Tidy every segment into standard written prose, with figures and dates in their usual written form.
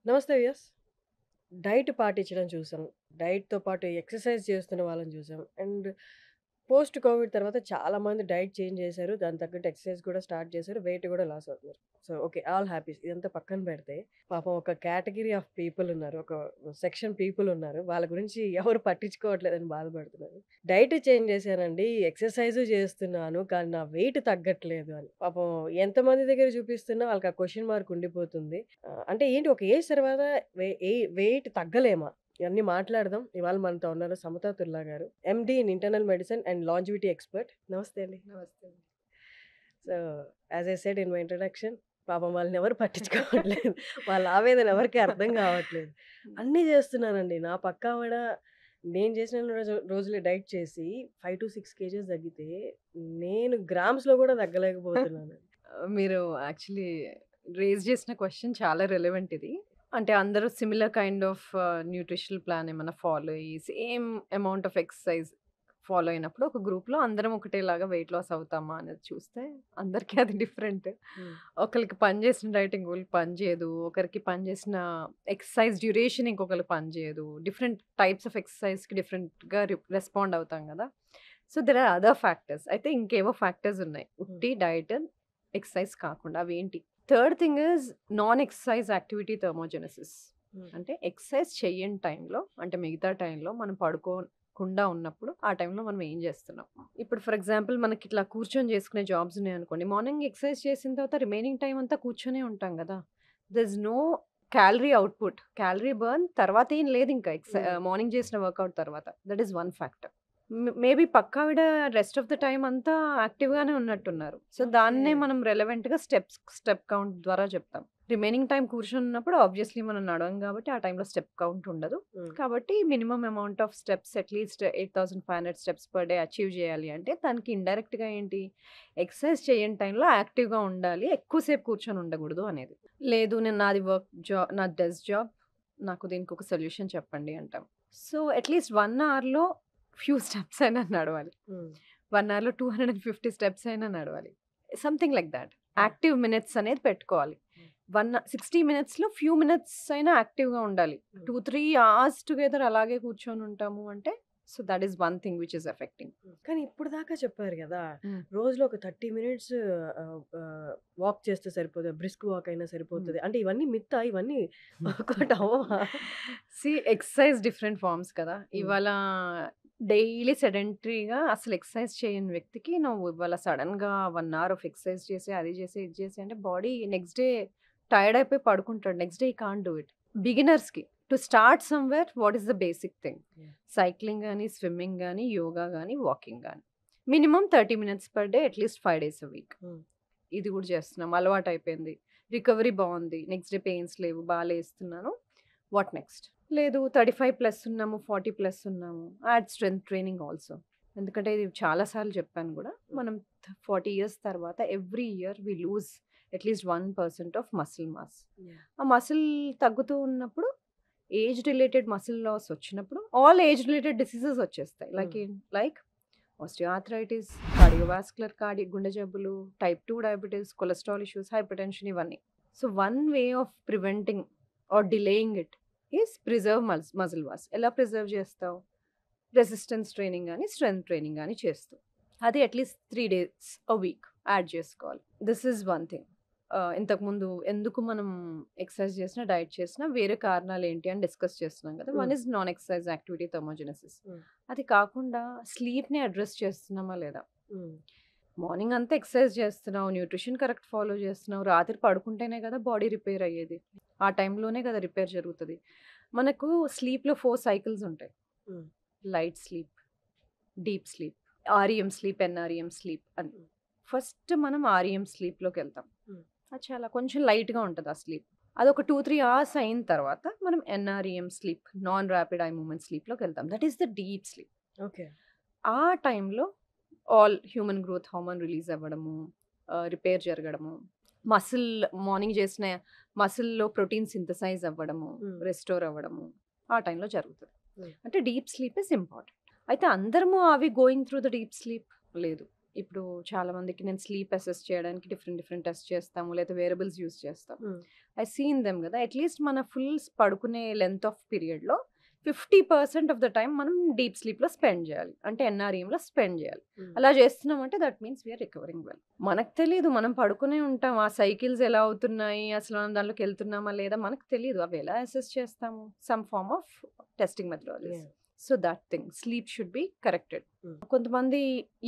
నమస్తే viewers. Diet పాటించడం చూసాం. డైట్‌తో పాటు ఎక్సర్సైజ్ చేస్తున్న వాళ్ళని చూసాం. అండ్ పోస్ట్ కోవిడ్ తర్వాత చాలామంది డైట్ చేంజ్ చేశారు. దానికి తగ్గట్టు ఎక్సర్సైజ్ కూడా స్టార్ట్ చేశారు. వెయిట్ కూడా లాస్ అవుతున్నారు. So, okay. All happies. ఇదంతా పక్కన పెడితే పాపం ఒక కేటగరీ ఆఫ్ పీపుల్ ఉన్నారు. ఒక సెక్షన్ పీపుల్ ఉన్నారు. వాళ్ళ గురించి ఎవరు పట్టించుకోవట్లేదని బాధపడుతున్నారు. డైట్ చేంజ్ చేశానండి. ఎక్సర్సైజు చేస్తున్నాను. కానీ నా వెయిట్ తగ్గట్లేదు అని. పాపం ఎంతమంది దగ్గర చూపిస్తున్నా వాళ్ళకి ఆ క్వెషన్ మార్క్ ఉండిపోతుంది. అంటే ఏంటి ఒక ఏజ్ తర్వాత వెయిట్ తగ్గలేమా? ఇవన్నీ మాట్లాడదాం. ఇవాళ మనతో ఉన్నారు సమతాతుల్లా గారు. MD in internal medicine and longevity expert. నమస్తే అండి. నమస్తే. So, as I said in my introduction పాపం వాళ్ళని ఎవరు పట్టించుకోవట్లేదు. వాళ్ళ ఆవేదన ఎవరికీ అర్థం కావట్లేదు. అన్నీ చేస్తున్నానండి. నా పక్కావిడ నేను చేసిన రోజులే డైట్ చేసి 5-6 కేజీస్ తగ్గితే, నేను గ్రామ్స్‌లో కూడా తగ్గలేకపోతున్నాను. మీరు యాక్చువల్లీ రేజ్ చేసిన క్వెషన్ చాలా రిలవెంట్ ఇది. అంటే అందరూ similar kind of nutritional plan ఏమన్నా ఫాలో అయ్యి, same amount of exercise follow అయినప్పుడు ఒక గ్రూప్‌లో అందరం ఒకటేలాగా వెయిట్ లాస్ అవుతామా అనేది చూస్తే అందరికీ అది డిఫరెంట్. ఒకళ్ళకి పనిచేసిన డైట్ ఇంకొకళ్ళకి పనిచేయదు. ఒకరికి పనిచేసిన ఎక్సర్సైజ్ డ్యూరేషన్ ఇంకొకళ్ళకి పనిచేయదు. డిఫరెంట్ టైప్స్ ఆఫ్ ఎక్సర్సైజ్‌కి డిఫరెంట్‌గా రెస్పాండ్ అవుతాం కదా! So, there are other factors. అయితే ఇంకేవో ఫ్యాక్టర్స్ ఉన్నాయి. ఉట్టి డైట్, ఎక్సర్సైజ్ కాకుండా. అవేంటి? Third thing is non exercise activity thermogenesis. అంటే ఎక్సర్సైజ్ చెయ్యని టైంలో, అంటే మిగతా టైంలో మనం పడుకోకుండా ఉన్నప్పుడు ఆ టైంలో మనం ఏం చేస్తున్నాం? ఇప్పుడు ఫర్ ఎగ్జాంపుల్ మనకి ఇట్లా కూర్చొని చేసుకునే జాబ్స్ ఉన్నాయనుకోండి. మార్నింగ్ ఎక్సర్సైజ్ చేసిన తర్వాత రిమైనింగ్ టైం అంతా కూర్చొనే ఉంటాం కదా! There is no calorie output. Calorie burn తర్వాత ఏం లేదు ఇంకా మార్నింగ్ చేసిన వర్కౌట్ తర్వాత. That is one factor. Maybe పక్కావిడ రెస్ట్ ఆఫ్ ద టైమ్ అంతా యాక్టివ్‌గానే ఉన్నట్టున్నారు. సో, దాన్నే ఓకే. మనం రెలెవెంట్‌గా స్టెప్ కౌంట్ ద్వారా చెప్తాం. రిమైనింగ్ టైమ్ కూర్చున్నప్పుడు ఆబ్వియస్లీ మనం నడవం కాబట్టి ఆ టైంలో స్టెప్ కౌంట్ ఉండదు. కాబట్టి minimum amount of steps at least 8500 steps per day achieve చేయాలి అంటే దానికి ఇండైరెక్ట్‌గా ఏంటి? ఎక్సర్సైజ్ చేయని టైంలో యాక్టివ్‌గా ఉండాలి. ఎక్కువసేపు కూర్చొని ఉండకూడదు అనేది. లేదు నేను నాది డెస్క్ జాబ్. నాకు దీనికి ఒక సొల్యూషన్ చెప్పండి అంటాం. సో, అట్‌లీస్ట్ 1 అవర్‌లో ఫ్యూ స్టెప్స్ అయినా నడవాలి. 1 అవర్‌లో 250 స్టెప్స్ అయినా నడవాలి. Something like that. Active minutes అనేది పెట్టుకోవాలి. 60 మినిట్స్‌లో ఫ్యూ మినిట్స్ అయినా యాక్టివ్‌గా ఉండాలి. 2-3 అవర్స్ టుగెదర్ అలాగే కూర్చొని ఉంటాము అంటే so, that is one thing which is affecting. కానీ ఇప్పుడు దాకా చెప్పారు గదా! రోజులో ఒక 30 మినిట్స్ వాక్ చేస్తే సరిపోదా? బ్రిస్క్ వాక్ అయినా సరిపోతది. అంటే ఇవన్నీ మిత్తా? ఇవన్నీ వర్కౌట్ అవ్వవా? ఎక్సర్సైజ్ డిఫరెంట్ ఫార్మ్స్ కదా! ఇవాళ డైలీ సెడెంటరీగా అసలు ఎక్సర్సైజ్ చేయని వ్యక్తికి నువ్వు ఇవాళ సడెన్‌గా 1 అవర్ ఆఫ్ ఎక్సర్సైజ్ చేసి, అది చేసి, ఇది చేసి అంటే బాడీ నెక్స్ట్ డే టైర్డ్ అయిపోయి పడుకుంటాడు. Next day he can't do it. బిగినర్స్‌కి to start somewhere what is the basic thing? Cycling గాని, స్విమ్మింగ్ గాని, యోగా గాని, వాకింగ్ గాని. Minimum 30 minutes per day at least 5 days a week. ఇది కూడా చేస్తున్నాం. అలవాటయిపోయింది. రికవరీ బావుంది. నెక్స్ట్ డే పెయిన్స్ లేవు. లేస్తున్నాను. What next? లేదు 35+ ఉన్నాము, 40+ ఉన్నాము. Add strength training also. ఎందుకంటే ఇది చాలా సార్లు చెప్పాను గూడా. మనం 40 ఇయర్స్ తర్వాత every year we lose at least 1% of muscle mass. ఆ మసిల్ తగ్గుతూ ఉన్నప్పుడు ఏజ్ రిలేటెడ్ మసిల్ లాస్ వచ్చినప్పుడు ఆల్ ఏజ్ రిలేటెడ్ డిసీజెస్ వచ్చేస్తాయి. లైక్ ఆస్టియోఆర్థరైటిస్, గుండె జబ్బులు, type 2 diabetes, cholesterol issues, hypertension ఇవన్నీ. So, one way of preventing or delaying it is preserve muscle mass. ఎలా preserve చేస్తావు? రెసిస్టెన్స్ ట్రైనింగ్ గాని, స్ట్రెంత్ ట్రైనింగ్ గాని చేస్తూ. అది at least 3 days a week add చేసుకోవాలి. This is one thing. ఇంతకుముందు ఎందుకు మనం ఎక్సర్సైజ్ చేసినా, డైట్ చేసినా వేరే కారణాలు ఏంటి అని డిస్కస్ చేస్తున్నాం కదా! One is non exercise activity thermogenesis. అది కాకుండా స్లీప్‌ని అడ్రెస్ చేస్తున్నామా లేదా? మార్నింగ్ అంతా ఎక్సర్సైజ్ చేస్తున్నావు, న్యూట్రిషన్ కరెక్ట్ ఫాలో చేస్తున్నావు. రాత్రి పడుకుంటేనే కదా బాడీ రిపేర్ అయ్యేది. ఆ టైంలోనే కదా రిపేర్ జరుగుతది. మనకు స్లీప్‌లో 4 సైకిల్స్ ఉంటాయి. Light sleep, deep sleep, REM sleep, NREM sleep అని. ఫస్ట్ మనం ఆర్‌ఈఎం స్లీప్‌లోకెళ్తాం. అది చాలా కొంచెం లైట్‌గా ఉంటది ఆ స్లీప్. అదొక 2-3 అవర్స్ అయిన తర్వాత మనం NREM sleep, non rapid eye movement స్లీప్‌లోకెళ్తాం. That is the deep sleep. Okay. ఆ టైంలో all human growth hormone release అవ్వడము, రిపేర్ జరగడము, మార్నింగ్ చేసిన మసిల్‌లో ప్రోటీన్ సింథసైజ్ అవ్వడము, రెస్టోర్ అవ్వడము ఆ టైంలో జరుగుతది. అంటే డీప్ స్లీప్ ఈజ్ ఇంపార్టెంట్. అయితే అందరము going through the deep sleep? లేదు. ఇప్పుడు చాలా మందికి నేను స్లీప్ అసెస్ చేయడానికి డిఫరెంట్ టెస్ట్ చేస్తాము, లేదా వేరియబుల్స్ యూస్ చేస్తాం. ఐ సీన్ దెమ్ కదా, అట్లీస్ట్ మన ఫుల్ పడుకునే లెంత్ ఆఫ్ పీరియడ్లో 50% ఆఫ్ ద టైం మనం డీప్ స్లీప్లో స్పెండ్ చేయాలి, అంటే ఎన్ఆర్ఈఎంలో స్పెండ్ చేయాలి. అలా చేస్తున్నామంటే that means we're recovering well. మనకు తెలియదు, మనం పడుకునే ఉంటాం, ఆ సైకిల్స్ ఎలా అవుతున్నాయి, అసలు మనం దాంట్లోకి వెళ్తున్నామా లేదా మనకు తెలియదు. అవి ఎలా అసెస్ చేస్తాము? Some form of testing methodologies. So that thing, sleep should be corrected. కొంతమంది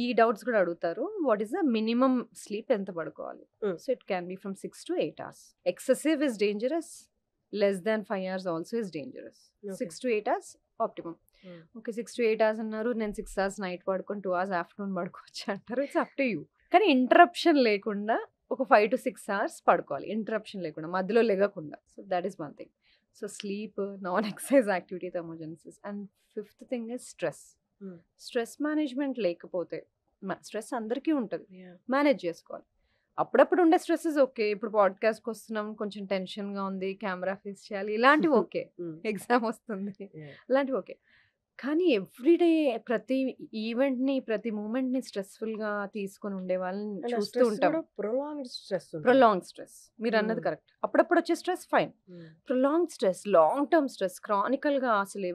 ఈ డౌట్స్ కూడా అడుగుతారు, what is the minimum sleep, ఎంత పడుకోవాలి? So it can be from 6 to 8 hours. Excessive is dangerous, less than 5 hours also is dangerous. 6 to 8 hours optimum. Okay, 6 to 8 hours అన్నారు, నేను 6 hours night పడుకొని 2 hours afternoon పడుకోవచ్చు అంటారు. It's up to you. కానీ interruption లేకుండా ఒక 5 to 6 hours పడుకోవాలి, interruption లేకుండా, మధ్యలో లెగకుండా. So that is one thing. So sleep, non exercise activity, thermogenesis. And fifth thing is stress. Stress management లేకపోతే, స్ట్రెస్ అందరికీ ఉంటుంది, మేనేజ్ చేసుకోవాలి. అప్పుడప్పుడు ఉండే స్ట్రెస్సెస్ ఓకే, ఇప్పుడు పాడ్కాస్ట్కి వస్తున్నాం, కొంచెం టెన్షన్గా ఉంది, కెమెరా ఫేస్ చేయాలి, ఇలాంటివి ఓకే. ఎగ్జామ్ వస్తుంది, ఇలాంటివి ఓకే. కానీ ఎవ్రీడే ప్రతి ఈవెంట్ని, ప్రతి మూమెంట్ని స్ట్రెస్ఫుల్గా తీసుకొని ఉండే వాళ్ళని చూస్తూ ఉంటాం. ప్రొలాంగ్ స్ట్రెస్, మీరు అన్నది కరెక్ట్. అప్పుడప్పుడు వచ్చే stress fine, prolong stress, long term stress, క్రానికల్గా అసలు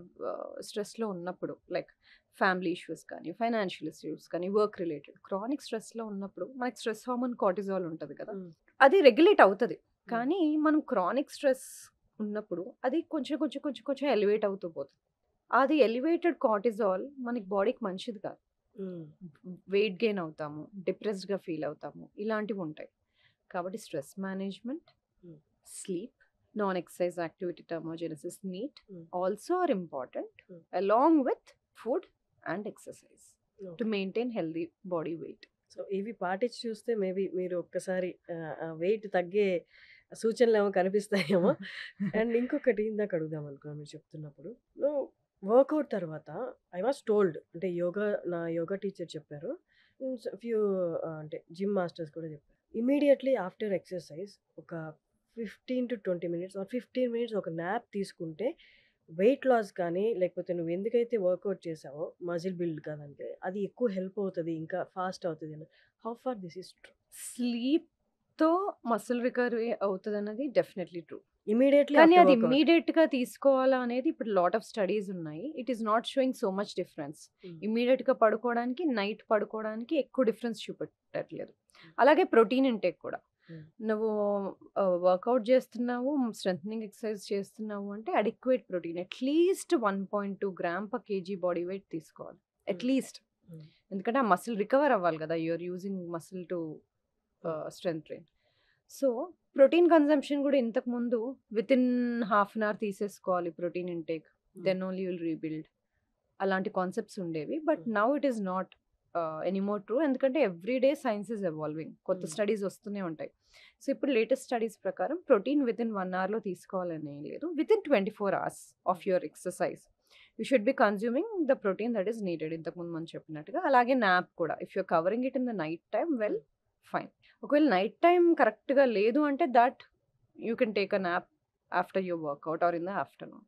స్ట్రెస్లో ఉన్నప్పుడు, లైక్ ఫ్యామిలీ ఇష్యూస్ కానీ, ఫైనాన్షియల్ ఇష్యూస్ కానీ, వర్క్ రిలేటెడ్ క్రానిక్ స్ట్రెస్లో ఉన్నప్పుడు మనకి స్ట్రెస్ హార్మోన్ కార్టిజాల్ ఉంటుంది కదా, అది రెగ్యులేట్ అవుతుంది. కానీ మనం క్రానిక్ స్ట్రెస్ ఉన్నప్పుడు అది కొంచెం కొంచెం కొంచెం కొంచెం ఎలివేట్ అవుతూ పోతుంది. అది ఎలివేటెడ్ కార్టిజాల్ మనకి బాడీకి మంచిది కాదు. వెయిట్ గెయిన్ అవుతాము, డిప్రెస్డ్గా ఫీల్ అవుతాము, ఇలాంటివి ఉంటాయి. కాబట్టి stress management, sleep, non exercise activity, thermogenesis, neat also are important, along with food and exercise to maintain healthy body weight. So ఇవి పాటించి చూస్తే మేబీ మీరు ఒక్కసారి వెయిట్ తగ్గే సూచనలు ఏమో కనిపిస్తాయేమో. అండ్ ఇంకొకటి ఇందాక అడుగుదాం అనుకున్నాను మీరు చెప్తున్నప్పుడు, వర్కౌట్ తర్వాత ఐ వాస్ టోల్డ్, అంటే నా యోగా టీచర్ చెప్పారు, ఫ్యూ అంటే జిమ్ మాస్టర్స్ కూడా చెప్పారు, ఇమీడియట్లీ ఆఫ్టర్ ఎక్సర్సైజ్ ఒక 15 to 20 minutes ఆర్ 15 minutes ఒక న్యాప్ తీసుకుంటే వెయిట్ లాస్ కానీ, లేకపోతే నువ్వు ఎందుకైతే వర్కౌట్ చేసావో మజిల్ బిల్డ్ కాదంటే అది ఎక్కువ హెల్ప్ అవుతుంది, ఇంకా ఫాస్ట్ అవుతుంది అని. How far this is true? స్లీప్తో మసిల్ రికవరీ అవుతుంది అన్నది డెఫినెట్లీ ట్రూ. ఇమీడియట్లీ కానీ అది ఇమీడియట్గా తీసుకోవాలా అనేది ఇప్పుడు లాట్ ఆఫ్ స్టడీస్ ఉన్నాయి. It is not showing so much difference. ఇమీడియట్గా పడుకోవడానికి, నైట్ పడుకోవడానికి ఎక్కువ డిఫరెన్స్ చూపెట్టట్లేదు. అలాగే ప్రోటీన్ ఇంటేక్ కూడా, నువ్వు వర్కౌట్ చేస్తున్నావు, స్ట్రెంథనింగ్ ఎక్సర్సైజ్ చేస్తున్నావు అంటే adequate protein, at least 1.2 grams per kg body weight తీసుకోవాలి అట్లీస్ట్. ఎందుకంటే ఆ మసిల్ రికవర్ అవ్వాలి కదా, you're using muscle to strength train. So protein consumption కూడా ఇంతకుముందు within half an hour తీసేసుకోవాలి protein intake, then only will rebuild, అలాంటి concepts ఉండేవి. But now it is not anymore true, ఎందుకంటే ఎవ్రీడే సైన్స్ ఇస్ ఎవాల్వింగ్, కొత్త studies వస్తూనే ఉంటాయి. So ఇప్పుడు లేటెస్ట్ స్టడీస్ ప్రకారం ప్రోటీన్ విత్ ఇన్ 1 hour తీసుకోవాలని లేదు, within 24 hours of your exercise you should be consuming the protein that is needed, ఇంతకుముందు మనం చెప్పినట్టుగా. అలాగే నాప్ కూడా, if you're covering it in the night time, well fine. ఒకవేళ night time కరెక్ట్గా లేదు అంటే that you can take a nap after your workout or in the afternoon.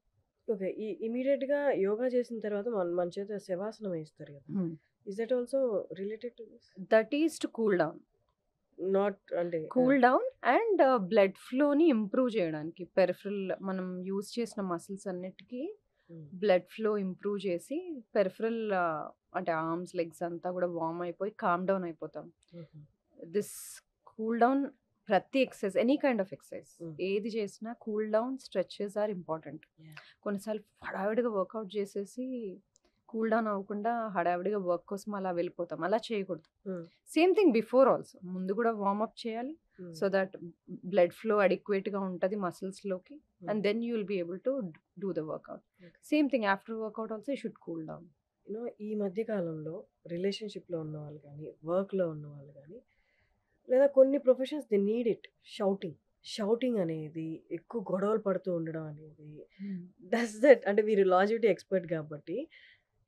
Okay, ఈ ఇమీడియట్గా యోగా చేసిన తర్వాత మన చేత శవాసనం వేస్తారు కదా, is that also related to this? That is to cool down, not అంటే కూల్ డౌన్ అండ్ బ్లడ్ ఫ్లోని ఇంప్రూవ్ చేయడానికి. పెరిఫరల్ మనం యూజ్ చేసిన మసిల్స్ అన్నిటికీ బ్లడ్ ఫ్లో ఇంప్రూవ్ చేసి పెరిఫరల్ అంటే ఆర్మ్స్, లెగ్స్ అంతా కూడా వార్మ్ అయిపోయి కామ్ డౌన్ అయిపోతాం. దిస్ కూల్ డౌన్, ప్రతి exercise, any kind of exercise ఏది చేసినా cool down, stretches are important. కొన్నిసార్లు హడావిడిగా వర్కౌట్ చేసేసి కూల్ డౌన్ అవ్వకుండా హడావిడిగా వర్క్ కోసం అలా వెళ్ళిపోతాం, అలా చేయకూడదు. సేమ్ థింగ్ బిఫోర్ ఆల్సో, ముందు కూడా వార్మప్ చేయాలి సో దట్ బ్లడ్ ఫ్లో అడిక్వేట్గా ఉంటుంది మసిల్స్లోకి, and then you will be able to do the workout. Same thing after workout also you should cool down. ఈ మధ్య కాలంలో రిలేషన్షిప్లో ఉన్న వాళ్ళు కానీ, వర్క్లో ఉన్న వాళ్ళు కానీ, లేదా కొన్ని professions they need it, shouting అనేది, ఎక్కువ గొడవలు పడుతూ ఉండడం అనేది, డస్ దట్, అంటే మీరు లాజివిటీ ఎక్స్పర్ట్ కాబట్టి,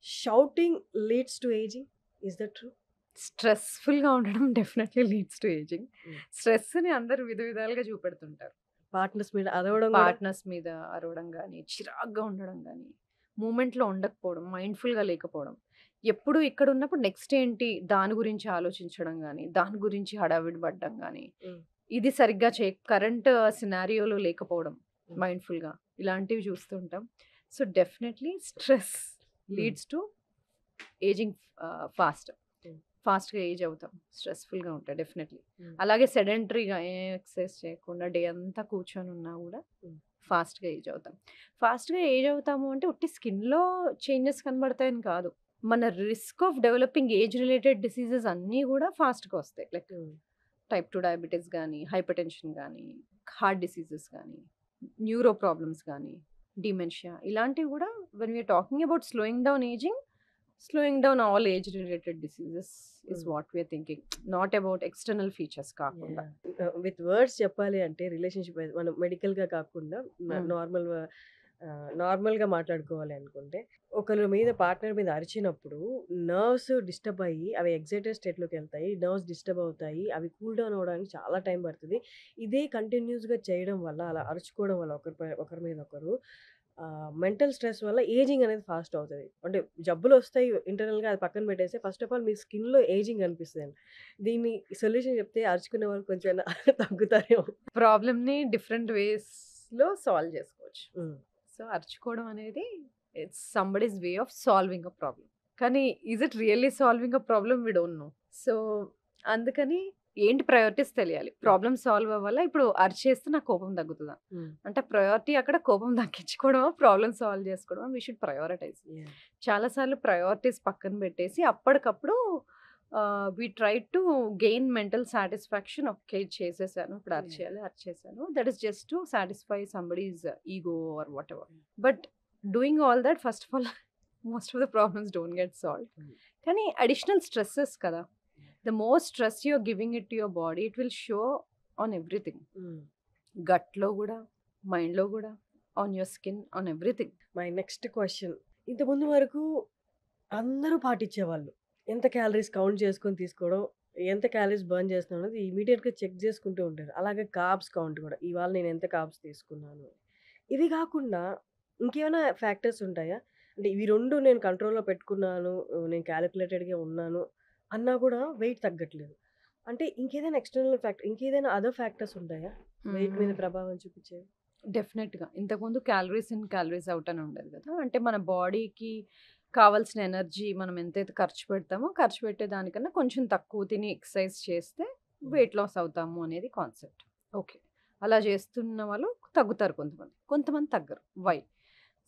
shouting leads to ageing, is that true? స్ట్రెస్ఫుల్గా ఉండడం డెఫినెట్లీ లీడ్స్ టు ఏజింగ్. స్ట్రెస్ని అందరూ విధాలుగా చూపెడుతుంటారు. పార్ట్నర్స్ మీద అరవడం కానీ, చిరాగ్గా ఉండడం కానీ, మూమెంట్లో ఉండకపోవడం, మైండ్ఫుల్గా లేకపోవడం, ఎప్పుడు ఇక్కడ ఉన్నప్పుడు నెక్స్ట్ ఏంటి దాని గురించి ఆలోచించడం గానీ, దాని గురించి హడావిడి పడడం గానీ, హ్మ్. ఇది సరిగ్గా కరెంట్ సినారియోలో లేకపోవడం హ్మ్. మైండ్‌ఫుల్‌గా ఇలాంటివి చూస్తూ ఉంటాం. సో, డెఫినెట్‌లీ స్ట్రెస్ హ్మ్. Leads to ageing fast. హ్మ్. ఫాస్ట్‌గా ఏజ్ అవుతాం. స్ట్రెస్‌ఫుల్‌గా ఉంటాయి డెఫినెట్‌లీ. హ్మ్. అలాగే సెడెంటరీగా ఏ ఎక్సర్సైజ్ చేయకుండా డే అంతా కూర్చొని ఉన్నా గూడా హ్మ్. ఫాస్ట్‌గా ఏజ్ అవుతాం. ఫాస్ట్‌గా ఏజ్ అవుతాము అంటే ఉట్టి స్కిన్‌లో చేంజెస్ కనబడతాయని కాదు. మన risk of developing age related diseases అన్నీ గూడా ఫాస్ట్‌గా వస్తాయి. Like hmm. టైప్ 2 డయాబెటిస్ గానీ, హైపర్‌టెన్షన్ గానీ, హార్ట్ డిసీజెస్ గానీ, న్యూరో ప్రాబ్లమ్స్ గానీ, డిమెన్షియా ఇలాంటివి గూడా when we are talking about slowing down all age related diseases is hmm. What we are thinking. Not about external features కాకుండా. With words చెప్పాలి అంటే relationship మనం మెడికల్‌గా కాకుండా హ్మ్. నార్మల్‌గా మాట్లాడుకోవాలి అనుకుంటే, ఒకళ్ళ మీద పార్ట్నర్ మీద అరిచినప్పుడు నర్వ్స్ డిస్టర్బ్ అయ్యి, అవి ఎక్సైటెడ్ స్టేట్‌లోకెళ్తాయి. నర్వ్స్ డిస్టర్బ్ అవుతాయి. అవి కూల్ డౌన్ అవ్వడానికి చాలా టైం పడతది. ఇదే కంటిన్యూయస్‌గా చేయడం వల్ల, అలా అరుచుకోవడం వల్ల ఒకరి మీద ఒకరు మెంటల్ స్ట్రెస్ వల్ల ఏజింగ్ అనేది ఫాస్ట్ అవుతది. అంటే జబ్బులొస్తాయి ఇంటర్నల్‌గా అది పక్కన పెట్టేసి ఫస్ట్ ఆఫ్ ఆల్ మీ స్కిన్‌లో ఏజింగ్ కనిపిస్తదండి. దీన్ని సొల్యూషన్ చెప్తే అరుచుకునే వాళ్ళు కొంచెమైనా తగ్గుతారేమో. ప్రాబ్లమ్‌ని డిఫరెంట్ వేస్‌లో సాల్వ్ చేసుకోవచ్చు. హ్మ్. సో, అరుచుకోవడం అనేది it's somebody's way of solving a problem. కానీ is it really solving a problem? We don't know. So, అందుకని ఏంటి ప్రయారిటీస్ తెలియాలి. ప్రాబ్లమ్ సాల్వ్ అవ్వాలా? ఇప్పుడు అరిచేస్తే నాకు కోపం తగ్గుతదా? హ్మ్. అంటే ప్రయారిటీ అక్కడ కోపం తగ్గించుకోవడమా? ప్రాబ్లమ్ సాల్వ్ చేసుకోవడమా? We should prioritise. యాహ్! చాలా సార్లు ప్రయారిటీస్ పక్కన పెట్టేసి అప్పటికప్పుడు we try to gain mental satisfaction. Okay. ఇది చేసేసాను. ఇప్పుడు యాహ్! అరిచేయాలి, అరిచేసాను. That is just to satisfy somebody's ego or whatever. Hmm. But doing all that first of all most of the problems don't get solved. Hmm. కానీ additional stresses కదా! The more stress you are giving it to your body it will show on everything. హ్మ్. గట్‌లో గూడా, మైండ్‌లో గూడా, on your skin, on everything. My next question. ఇంతకుముందు వరకు అందరూ పాటించేవాళ్ళు. ఎంత క్యాలరీస్ కౌంట్ చేసుకొని తీసుకోవడం, ఎంత క్యాలరీస్ బర్న్ చేస్తున్నాం అనేది ఇమ్మీడియేట్‌గా చెక్ చేసుకుంటూ ఉంటారు. అలాగే కార్బ్స్ కౌంట్ కూడా. ఇవాళ నేను ఎంత కార్బ్స్ తీసుకున్నాను. ఇవి కాకుండా ఇంకేమైనా ఫ్యాక్టర్స్ ఉంటాయా? అంటే ఇవి 2 నేను కంట్రోల్‌లో పెట్టుకున్నాను. నేను కాలిక్యులేటెడ్‌గా ఉన్నాను అన్నా కూడా వెయిట్ తగ్గట్లేదు. అంటే ఇంకేదైనా ఎక్స్‌టర్నల్ ఫ్యాక్టర్ ఇంకేదైనా అదర్ ఫ్యాక్టర్స్ ఉంటాయా? వెయిట్ మీద హ్మ్. ప్రభావం చూపించేవి? డెఫినెట్‌గా. ఇంతకుముందు క్యాలరీస్ ఇన్, క్యాలరీస్ ఔట్ అని ఉండేది గదా! అంటే మన బాడీకి కావాల్సిన ఎనర్జీ మనం ఎంతైతే ఖర్చు పెడతామో, ఖర్చు పెట్టే దానికన్నా కొంచెం తక్కువ తిని ఎక్సర్సైజ్ చేస్తే హ్మ్. వెయిట్ లాస్ అవుతాము అనేది కాన్సెప్ట్. ఓకే. అలా చేస్తున్న వాళ్ళు తగ్గుతారు కొంతమంది. కొంతమంది తగ్గరు. వై?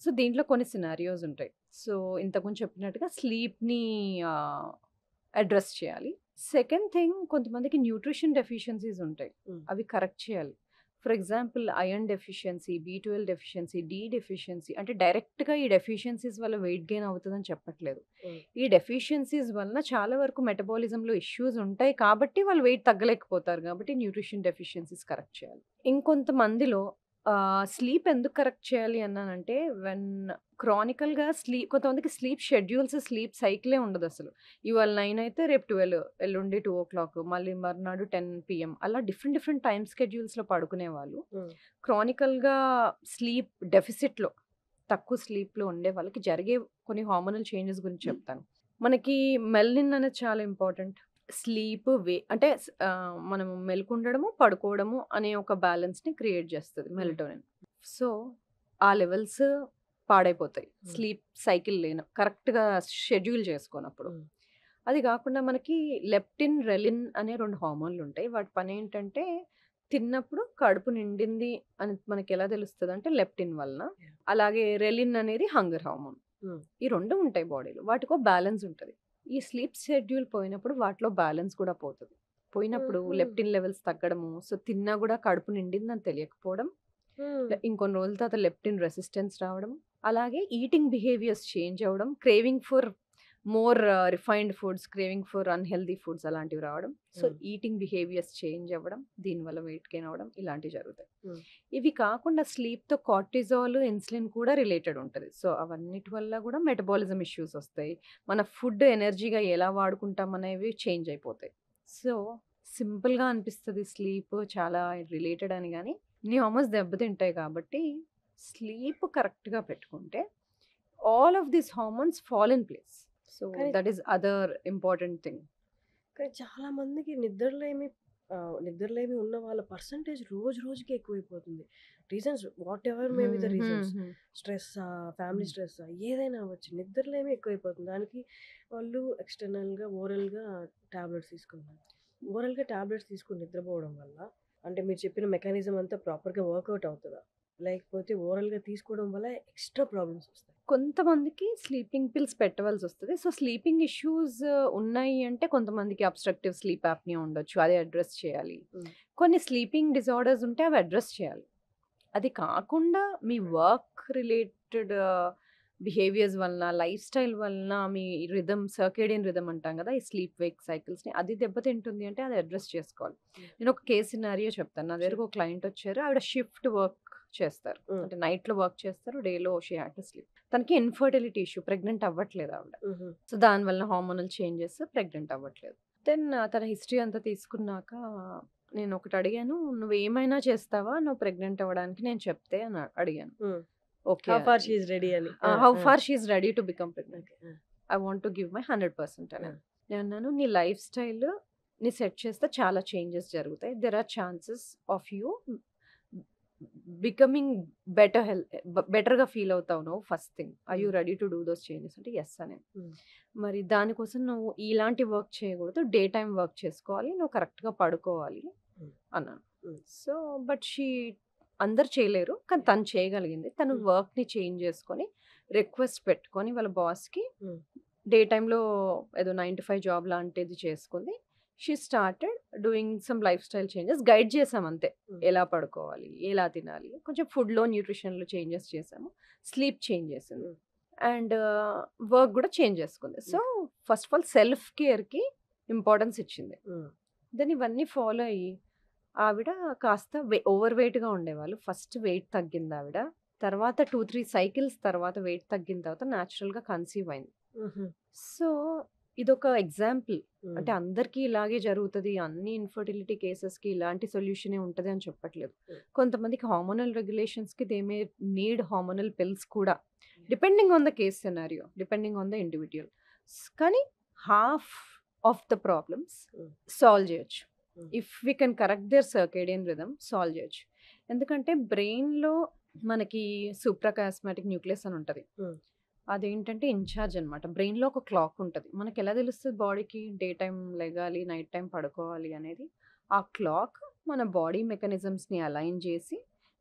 సో, దీంట్లో కొన్ని సినారియోస్ ఉంటాయి. సో, ఇంతకుముందు చెప్పినట్టుగా స్లీప్‌ని ఆహ్, అడ్రెస్ చేయాలి. సెకండ్ థింగ్ కొంతమందికి న్యూట్రిషన్ డెఫిషియన్సీస్ ఉంటాయి. హ్మ్. అవి కరెక్ట్ చేయాలి. ఫర్ ఎగ్జాంపుల్ ఐరన్ డెఫిషియన్సీ, బి12 డెఫిషియన్సీ, డి డెఫిషియన్సీ అంటే డైరెక్ట్‌గా ఈ డెఫిషియన్సీస్ వల్ల వెయిట్ గెయిన్ అవుతదని చెప్పట్లేదు. హ్మ్. ఈ డెఫిషియన్సీస్ వలన చాలా వరకు మెటబాలిజంలో ఇష్యూస్ ఉంటాయి కాబట్టి వాళ్ళు వెయిట్ తగ్గలేకపోతారు కాబట్టి న్యూట్రిషన్ డెఫిషియన్సీస్ కరెక్ట్ చేయాలి. ఇంకొంతమందిలో స్లీప్ ఎందుకు కరెక్ట్ చేయాలి అన్నానంటే వెన్ క్రానికల్‌గా కొంతమందికి స్లీప్ షెడ్యూల్స్, స్లీప్ సైకిలే ఉండదసలు. ఇవాళ 9 అయితే రేపు 12, ఎల్లుండి 2:00 మళ్ళీ మర్నాడు 10 పీఎం అలా డిఫరెంట్ డిఫరెంట్ టైమ్ స్కెడ్యూల్స్‌లో పడుకునేవాళ్ళు. హ్మ్. క్రానికల్‌గా స్లీప్ డెఫిసిట్‌లో తక్కువ స్లీప్‌లో ఉండే వాళ్ళకి జరిగే కొన్ని హార్మోనల్ చేంజెస్ గురించి చెప్తాను. మనకి మెలనిన్ అనేది చాలా ఇంపార్టెంట్. స్లీప్ అంటే మనము మెలుకుండడము, పడుకోవడము అనే ఒక బ్యాలెన్స్‌ని క్రియేట్ చేస్తది హ్మ్. మెలటోనిన్. సో, ఆ లెవెల్స్ పాడైపోతాయి. హ్మ్. స్లీప్ సైకిల్ కరెక్ట్‌గా షెడ్యూల్ చేసుకోనప్పుడు. హ్మ్. అది గాకుండా మనకి లెప్టిన్, రెలిన్ అనే 2 హార్మోన్‌లుంటాయి. వాటి పనేంటంటే తిన్నప్పుడు కడుపు నిండింది అని మనకెలా తెలుస్తదంటే లెప్టిన్ వలన. యాహ్! అలాగే రెలిన్ అనేది హంగర్ హార్మోన్. హ్మ్. ఈ 2 ఉంటాయి బాడీలో. వాటికో బ్యాలెన్స్ ఉంటది. ఈ స్లీప్ షెడ్యూల్ పోయినప్పుడు వాటిలో బ్యాలెన్స్ కూడా పోతది. పోయినప్పుడు హుహు. లెప్టిన్ లెవెల్స్ తగ్గడము, సో, తిన్నా గూడా కడుపు నిండిందని తెలియకపోవడం, హ్మ్. ఇంకొన్ని రోజుల తర్వాత లెప్టిన్ రెసిస్టెన్స్ రావడం, అలాగే ఈటింగ్ బిహేవియర్స్ చేంజ్ అవ్వడం, craving for more refined foods, craving for unhealthy foods అలాంటివి రావడం. సో, హ్మ్. ఈటింగ్ బిహేవియర్స్ చేంజ్ అవ్వడం, దీనివల్ల వెయిట్ గెయిన్ అవ్వడం ఇలాంటివి జరుగుతాయి. హ్మ్. ఇవి కాకుండా స్లీప్‌తో కార్టిజాల్, ఇన్సులిన్ కూడా రిలేటెడ్ ఉంటది. సో, అవన్నిటి వల్ల గూడా మెటబాలిజం ఇష్యూస్ ఒస్తాయి. మన ఫుడ్ ఎనర్జీగా ఎలా వాడుకుంటాం అనేవి చేంజ్ అయిపోతాయి. సో, సింపుల్‌గా అనిపిస్తది స్లీప్ చాలా రిలేటెడ్ అని గాని, ఇన్ని హార్మోన్స్ దెబ్బతింటాయి కాబట్టి స్లీప్ కరెక్ట్‌గా పెట్టుకుంటే all of these hormones fall in place. So కానీ that is other important thing. కానీ చాలా మందికి నిద్రలేమి ఉన్న వాళ్ళ పర్సంటేజ్ రోజు రోజుకి ఎక్కువైపోతుంది. Reasons whatever maybe the reasons. స్ట్రెస్సా, ఫ్యామిలీ స్ట్రెస్సా ఏదైనా అవ్వచ్చు. నిద్రలేమి ఎక్కువైపోతుంది. దానికి వాళ్ళు ఎక్స్‌టర్నల్‌గా, ఓరల్‌గా టాబ్లెట్స్ తీసుకుంటున్నారు. ఓరల్‌గా టాబ్లెట్స్ తీసుకొని నిద్రపోవడం వల్ల అంటే మీరు చెప్పిన మెకానిజం అంతా ప్రాపర్‌గా వర్కౌట్ అవుతదా? లేకపోతే ఓరల్‌గా తీసుకోవడం వల్ల ఎక్స్‌ట్రా ప్రాబ్లమ్స్ వస్తాయి? కొంతమందికి స్లీపింగ్ పిల్స్ పెట్టవలసొస్తది. సో, స్లీపింగ్ ఇష్యూస్ ఉన్నాయి అంటే కొంతమందికి అబ్‌స్ట్రక్టివ్ స్లీప్ యాప్నియా ఉండొచ్చు. అది అడ్రెస్ చేయాలి. హ్మ్. కొన్ని స్లీపింగ్ డిజార్డర్స్ ఉంటే అవి అడ్రెస్ చేయాలి. అది కాకుండా మీ వర్క్ రిలేటెడ్ బిహేవియర్స్ వలన, లైఫ్ స్టైల్ వలన మీ సర్కేడియన్ రిథమ్ అంటాం కదా! ఈ స్లీప్ వేక్ సైకిల్స్‌ని అది దెబ్బతింటుంది అంటే అది అడ్రెస్ చేసుకోవాలి. నేను ఒక కేస్ సినారియో చెప్తాను. నా దగ్గరకు ఒక క్లయింట్ వచ్చారు. ఆవిడ షిఫ్ట్ వర్క్ చేస్తారు. హ్మ్. అంటే నైట్‌లో వర్క్ చేస్తారు. డేలో షీ హాడ్ టు స్లీప్. తనకి ఇన్‌ఫర్టిలిటీ ఇష్యూ. ప్రెగ్నెంట్ అవ్వట్లేదు ఆవిడ. హుహు. సో, దానివల్ల హార్మోనల్ చేంజెస్ ప్రెగ్నెంట్ అవ్వట్లేదు. దెన్ తన హిస్టరీ అంతా తీసుకున్నాక నేనొకటి అడిగాను. "నువ్వేమైనా చేస్తావా? నువ్వు ప్రెగ్నెంట్ అవ్వడానికి నేను చెప్తే" అని అడిగాను. Hmm. Okay. How far she is ready అని. How far she is ready to become pregnant. Okay. I want to give my 100% ఆ! అన్నాను. నేనన్నాను, "నీ లైఫ్ స్టైల్‌ని సెట్ చేస్తే చాలా చేంజెస్ జరుగుతాయి. There are chances of you becoming బెటర్‌గా ఫీల్ అవుతావు నువ్వు first thing. Are you hmm. Ready to do those changes" అంటే యెస్ అన్నాను. హ్మ్. మరి దానికోసం నువ్వు ఇలాంటి వర్క్ చేయకూడదు. డే టైమ్ వర్క్ చేసుకోవాలి. నువ్వు కరెక్ట్‌గా పడుకోవాలి హ్మ్. అన్నాను. హ్మ్. సో, బట్ అందరూ చేయలేరు. కానీ తను చేయగలిగింది. తను హ్మ్. వర్క్‌ని చేంజ్ చేసుకొని, రిక్వెస్ట్ పెట్టుకొని వాళ్ళ బాస్‌కి హ్మ్. డే టైమ్‌లో ఏదో 9-5 జాబ్ లాంటిది చేసుకుంది. She started doing some life style changes. Guide చేసాం అంతే. హ్మ్. ఎలా పడుకోవాలి? ఎలా తినాలి? కొంచెం ఫుడ్‌లో, న్యూట్రిషన్‌లో చేంజెస్ చేసాము. స్లీప్ చేంజ్ చేసింది. హ్మ్. అండ్ వర్క్ కూడా చేంజ్ చేసుకుంది. So, first of all self కేర్‌కి ఇంపార్టెన్స్ ఇచ్చింది. హ్మ్. దెన్ ఇవన్నీ ఫాలో అయ్యి ఆవిడ కాస్త ఓవర్ వెయిట్‌గా ఉండేవాళ్ళు. ఫస్ట్ వెయిట్ తగ్గిందావిడ. తర్వాత 2, 3 సైకిల్స్ తర్వాత వెయిట్ తగ్గిన తర్వాత న్యాచురల్‌గా కన్సీవ్ అయింది. హుహు. సో, ఇదొక ఎగ్జాంపుల్. హ్మ్. అంటే అందరికీ ఇలాగే జరుగుతది. అన్ని ఇన్‌ఫర్టిలిటీ కేసెస్‌కి ఇలాంటి సొల్యూషనే ఉంటది అని చెప్పట్లేదు. హ్మ్. కొంతమందికి హార్మోనల్ రెగ్యులేషన్స్‌కి they may need hormonal pills కూడా. Depending on the case scenario, depending on the individual. కానీ half of the problems hmm. Solve చేయొచ్చు. Hmm. If we can correct their circadian rhythm solve చేయొచ్చు. ఎందుకంటే బ్రెయిన్‌లో మనకి సూప్రాకియాస్మాటిక్ nucleus అని ఉంటది. హ్మ్. అదేంటంటే ఇన్‌చార్జ్ అనమాట. బ్రెయిన్‌లో ఒక క్లాక్ ఉంటది. మనకెలా తెలుస్తది బాడీకి డే టైమ్ లెగాలి, నైట్ టైమ్ పడుకోవాలి అనేది? ఆ క్లాక్ మన బాడీ మెకానిజమ్స్‌ని అలైన్ చేసి,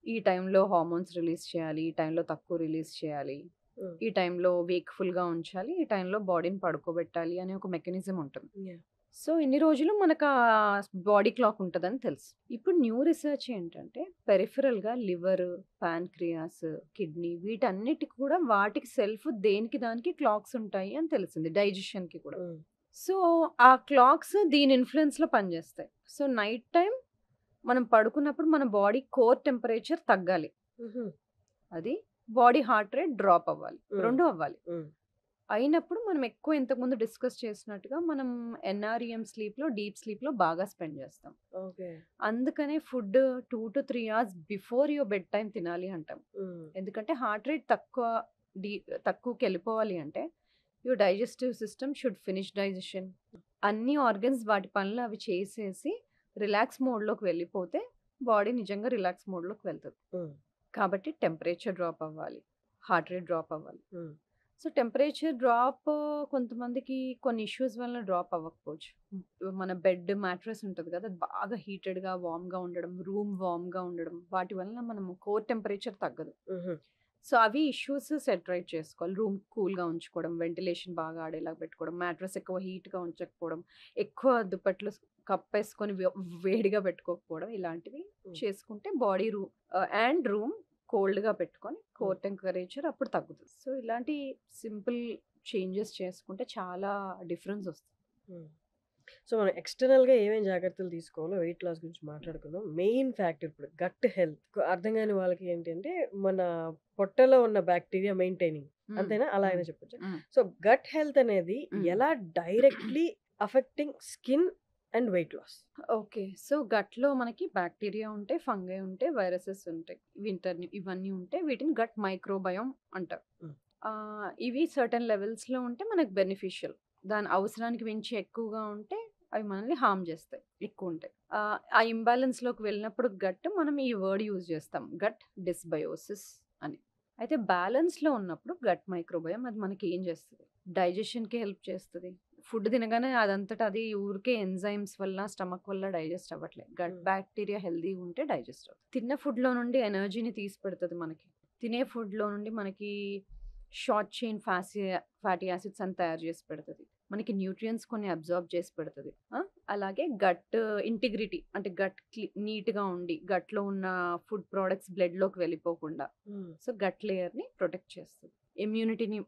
ఈ టైంలో హార్మోన్స్ రిలీజ్ చేయాలి, ఈ టైంలో తక్కువ రిలీజ్ చేయాలి, హ్మ్. ఈ టైంలో వేక్‌ఫుల్‌గా ఉంచాలి, ఈ టైంలో బాడీని పడుకోబెట్టాలి అనే ఒక మెకానిజం ఉంటుంది. యాహ్! సో, ఇన్ని రోజులు మనకా బాడీ క్లాక్ ఉంటదని తెలుసు. ఇప్పుడు న్యూ రిసర్చ్ ఏంటంటే, పెరిఫెరల్‌గా లివరు, పాన్‌క్రియాస్, కిడ్నీ వీటన్నిటికి కూడా వాటికి దేనికి దానికి క్లాక్స్ ఉంటాయి అని తెలిసింది. డైజెషన్‌కి కూడా. హ్మ్. సో, ఆ క్లాక్స్ దీని ఇన్‌ఫ్లూయెన్స్‌లో పనిచేస్తాయి. సో, నైట్ టైమ్ మనం పడుకున్నప్పుడు మన బాడీ కోర్ టెంపరేచర్ తగ్గాలి. హుహు. అది బాడీ హార్ట్ రేట్ డ్రాప్ అవ్వాలి. హ్మ్. 2 అవ్వాలి. హ్మ్. అయినప్పుడు మనం ఎక్కువ ఇంతకుముందు డిస్కస్ చేసినట్టుగా మనం ఎన్ఆర్‌ఈఎం స్లీప్‌లో, డీప్ స్లీప్‌లో బాగా స్పెండ్ చేస్తాం. ఓకే. అందుకనే food 2-3 hours before your bed time తినాలి అంటాం. హ్మ్. ఎందుకంటే హార్ట్ రేట్ తక్కువకెళ్ళిపోవాలి అంటే your digestive system should finish digestion. అన్ని ఆర్గన్స్ వాటి పనులు అవి చేసేసి రిలాక్స్ మోడ్‌లోకి వెళ్ళిపోతే బాడీ నిజంగా రిలాక్స్ మోడ్‌లోకి వెళ్తది. హ్మ్. కాబట్టి టెంపరేచర్ డ్రాప్ అవ్వాలి. హార్ట్ రేట్ డ్రాప్ అవ్వాలి. హ్మ్. సో, టెంపరేచర్ డ్రాప్ కొంతమందికి కొన్ని ఇష్యూస్ వల్ల డ్రాప్ అవ్వకపోవచ్చు. మన బెడ్ మ్యాట్రెస్ ఉంటది కదా! అది బాగా హీటెడ్‌గా, వార్మ్‌గా ఉండడం, రూమ్ వార్మ్‌గా ఉండడం వాటి వలన మనము కోర్ టెంపరేచర్ తగ్గదు. హుహు. సో, అవి ఇష్యూస్ సెట్ రైట్ చేసుకోవాలి. రూమ్ కూల్‌గా ఉంచుకోవడం, వెంటిలేషన్ బాగా ఆడేలాగా పెట్టుకోవడం, మ్యాట్రెస్ ఎక్కువ హీట్‌గా ఉంచకపోవడం, ఎక్కువ దుప్పట్లు కప్పేసుకొని వేడిగా పెట్టుకోకపోవడం ఇలాంటివి హ్మ్. చేసుకుంటే బాడీ రూమ్ కోల్డ్‌గా పెట్టుకొని హ్మ్. కోర్ టెంపరేచర్ అప్పుడు తగ్గుతది. సో, ఇలాంటి సింపుల్ చేంజెస్ చేసుకుంటే చాలా డిఫరెన్స్ వస్తుంది. హ్మ్. సో, మనం ఎక్స్‌టర్నల్‌గా ఏమేం జాగ్రత్తలు తీసుకోవాలో వెయిట్ లాస్ గురించి మాట్లాడుకుందాం. మెయిన్ ఫ్యాక్టర్ ఇప్పుడు గట్ హెల్త్. అర్థం కాని వాళ్ళకి ఏంటంటే, మన పొట్టలో ఉన్న బాక్టీరియా మెయింటైనింగ్. హ్మ్. అంతేనా? అలా హ్మ్. అయినా చెప్పొచ్చా? హ్మ్. సో, గట్ హెల్త్ అనేది హ్మ్. ఎలా directly affecting skin and weight loss? Okay. So, గట్‌లో మనకి బాక్టీరియా ఉంటాయి, ఫంగై ఉంటాయి, వైరసెస్ ఉంటాయి. ఇవన్నీ ఉంటాయి. వీటిని గట్ మైక్రోబయోమ్ అంటారు. హ్మ్. ఇవి సర్టెన్ లెవెల్స్‌లో ఉంటే మనకు బెనిఫిషియల్. దాని అవసరానికి మించి ఎక్కువగా ఉంటే అవి మనల్ని హార్మ్ చేస్తాయి ఎక్కువుంటే. ఆ ఇంబాలెన్స్‌లోకి వెళ్ళినప్పుడు మనం ఈ వర్డ్ యూజ్ చేస్తాం. గట్ డిస్బయోసిస్ అని. అయితే బ్యాలెన్స్‌లో ఉన్నప్పుడు గట్ మైక్రోబయోమ్ అది మనకి ఏం చేస్తది? డైజెషన్‌కి హెల్ప్ చేస్తది. ఫుడ్ తినగానే అదంతట అది ఊరికే ఎంజైమ్స్ వల్ల, స్టమక్ వల్ల డైజెస్ట్ అవ్వట్లేదు. గట్ హ్మ్. బ్యాక్టీరియా హెల్తీగా ఉంటే డైజెస్ట్ అవుతుంది. తిన్న ఫుడ్‌లో నుండి ఎనర్జీని తీసి పెడతది మనకి. తినే ఫుడ్‌లో నుండి మనకి షార్ట్ చైన్ ఫ్యాటీ యాసిడ్స్ అని తయారు చేసి పెడతది. మనకి న్యూట్రియంట్స్ కొన్ని అబ్జార్బ్ చేసి పెడతది. అలాగే గట్ ఇంటిగ్రిటీ అంటే గట్ నీట్‌గా ఉండి గట్‌లో ఉన్న ఫుడ్ ప్రొడక్ట్స్ బ్లడ్‌లోకి వెళ్ళిపోకుండా హ్మ్. సో గట్ లేయర్‌ని ప్రొటెక్ట్ చేస్తది. ఇమ్యూనిటీని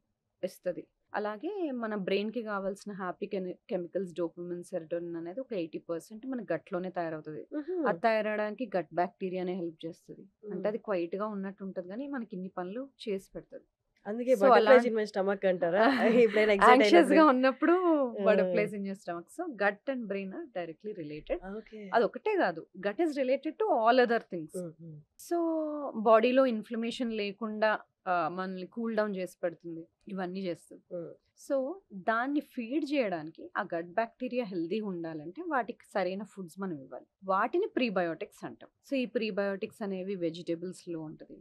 ఇస్తది. అలాగే మన బ్రెయిన్‌కి కావాల్సిన హ్యాపీ కెమికల్స్ డోపమైన్, సెరోటోనిన్ అనేది ఒక 80% మన గట్‌లోనే తయారవుతది. హుహు. అది తయారవ్వడానికి గట్ బ్యాక్టీరియానే హెల్ప్ చేస్తది. అంటే హ్మ్. అది క్వైట్‌గా ఉన్నట్టు ఉంటది గానీ మనకి ఇన్ని పనులు చేసి పెడతది. అందుకే సో బటర్‌ఫ్లైస్ అలాంటి ఇన్ మై స్టమక్ అంటారా? ఎప్పుడైనా ఎక్సైట్ అయినప్పుడు? యాంగ్షియస్‌గా ఉన్నప్పుడు ఆ! Butterflies in your stomach. So gut and brain are directly related. Okay. అదొక్కటే గాదు. Gut is related to all other things. హ్మ్. హ్మ్. సో బాడీలో ఇన్‌ఫ్లమేషన్ లేకుండా మనల్ని కూల్ డౌన్ చేసి పెడుతుంది. ఇవన్నీ చేస్తది. హ్మ్. సో దాన్ని ఫీడ్ చేయడానికి ఆ గట్ బ్యాక్టీరియా హెల్తీగా ఉండాలంటే వాటికి సరైన ఫుడ్స్ మనం ఇవ్వాలి. వాటిని ప్రీబయోటిక్స్ అంటాం. సో ఈ ప్రీబయోటిక్స్ అనేవి వెజిటబుల్స్‌లో ఉంటది.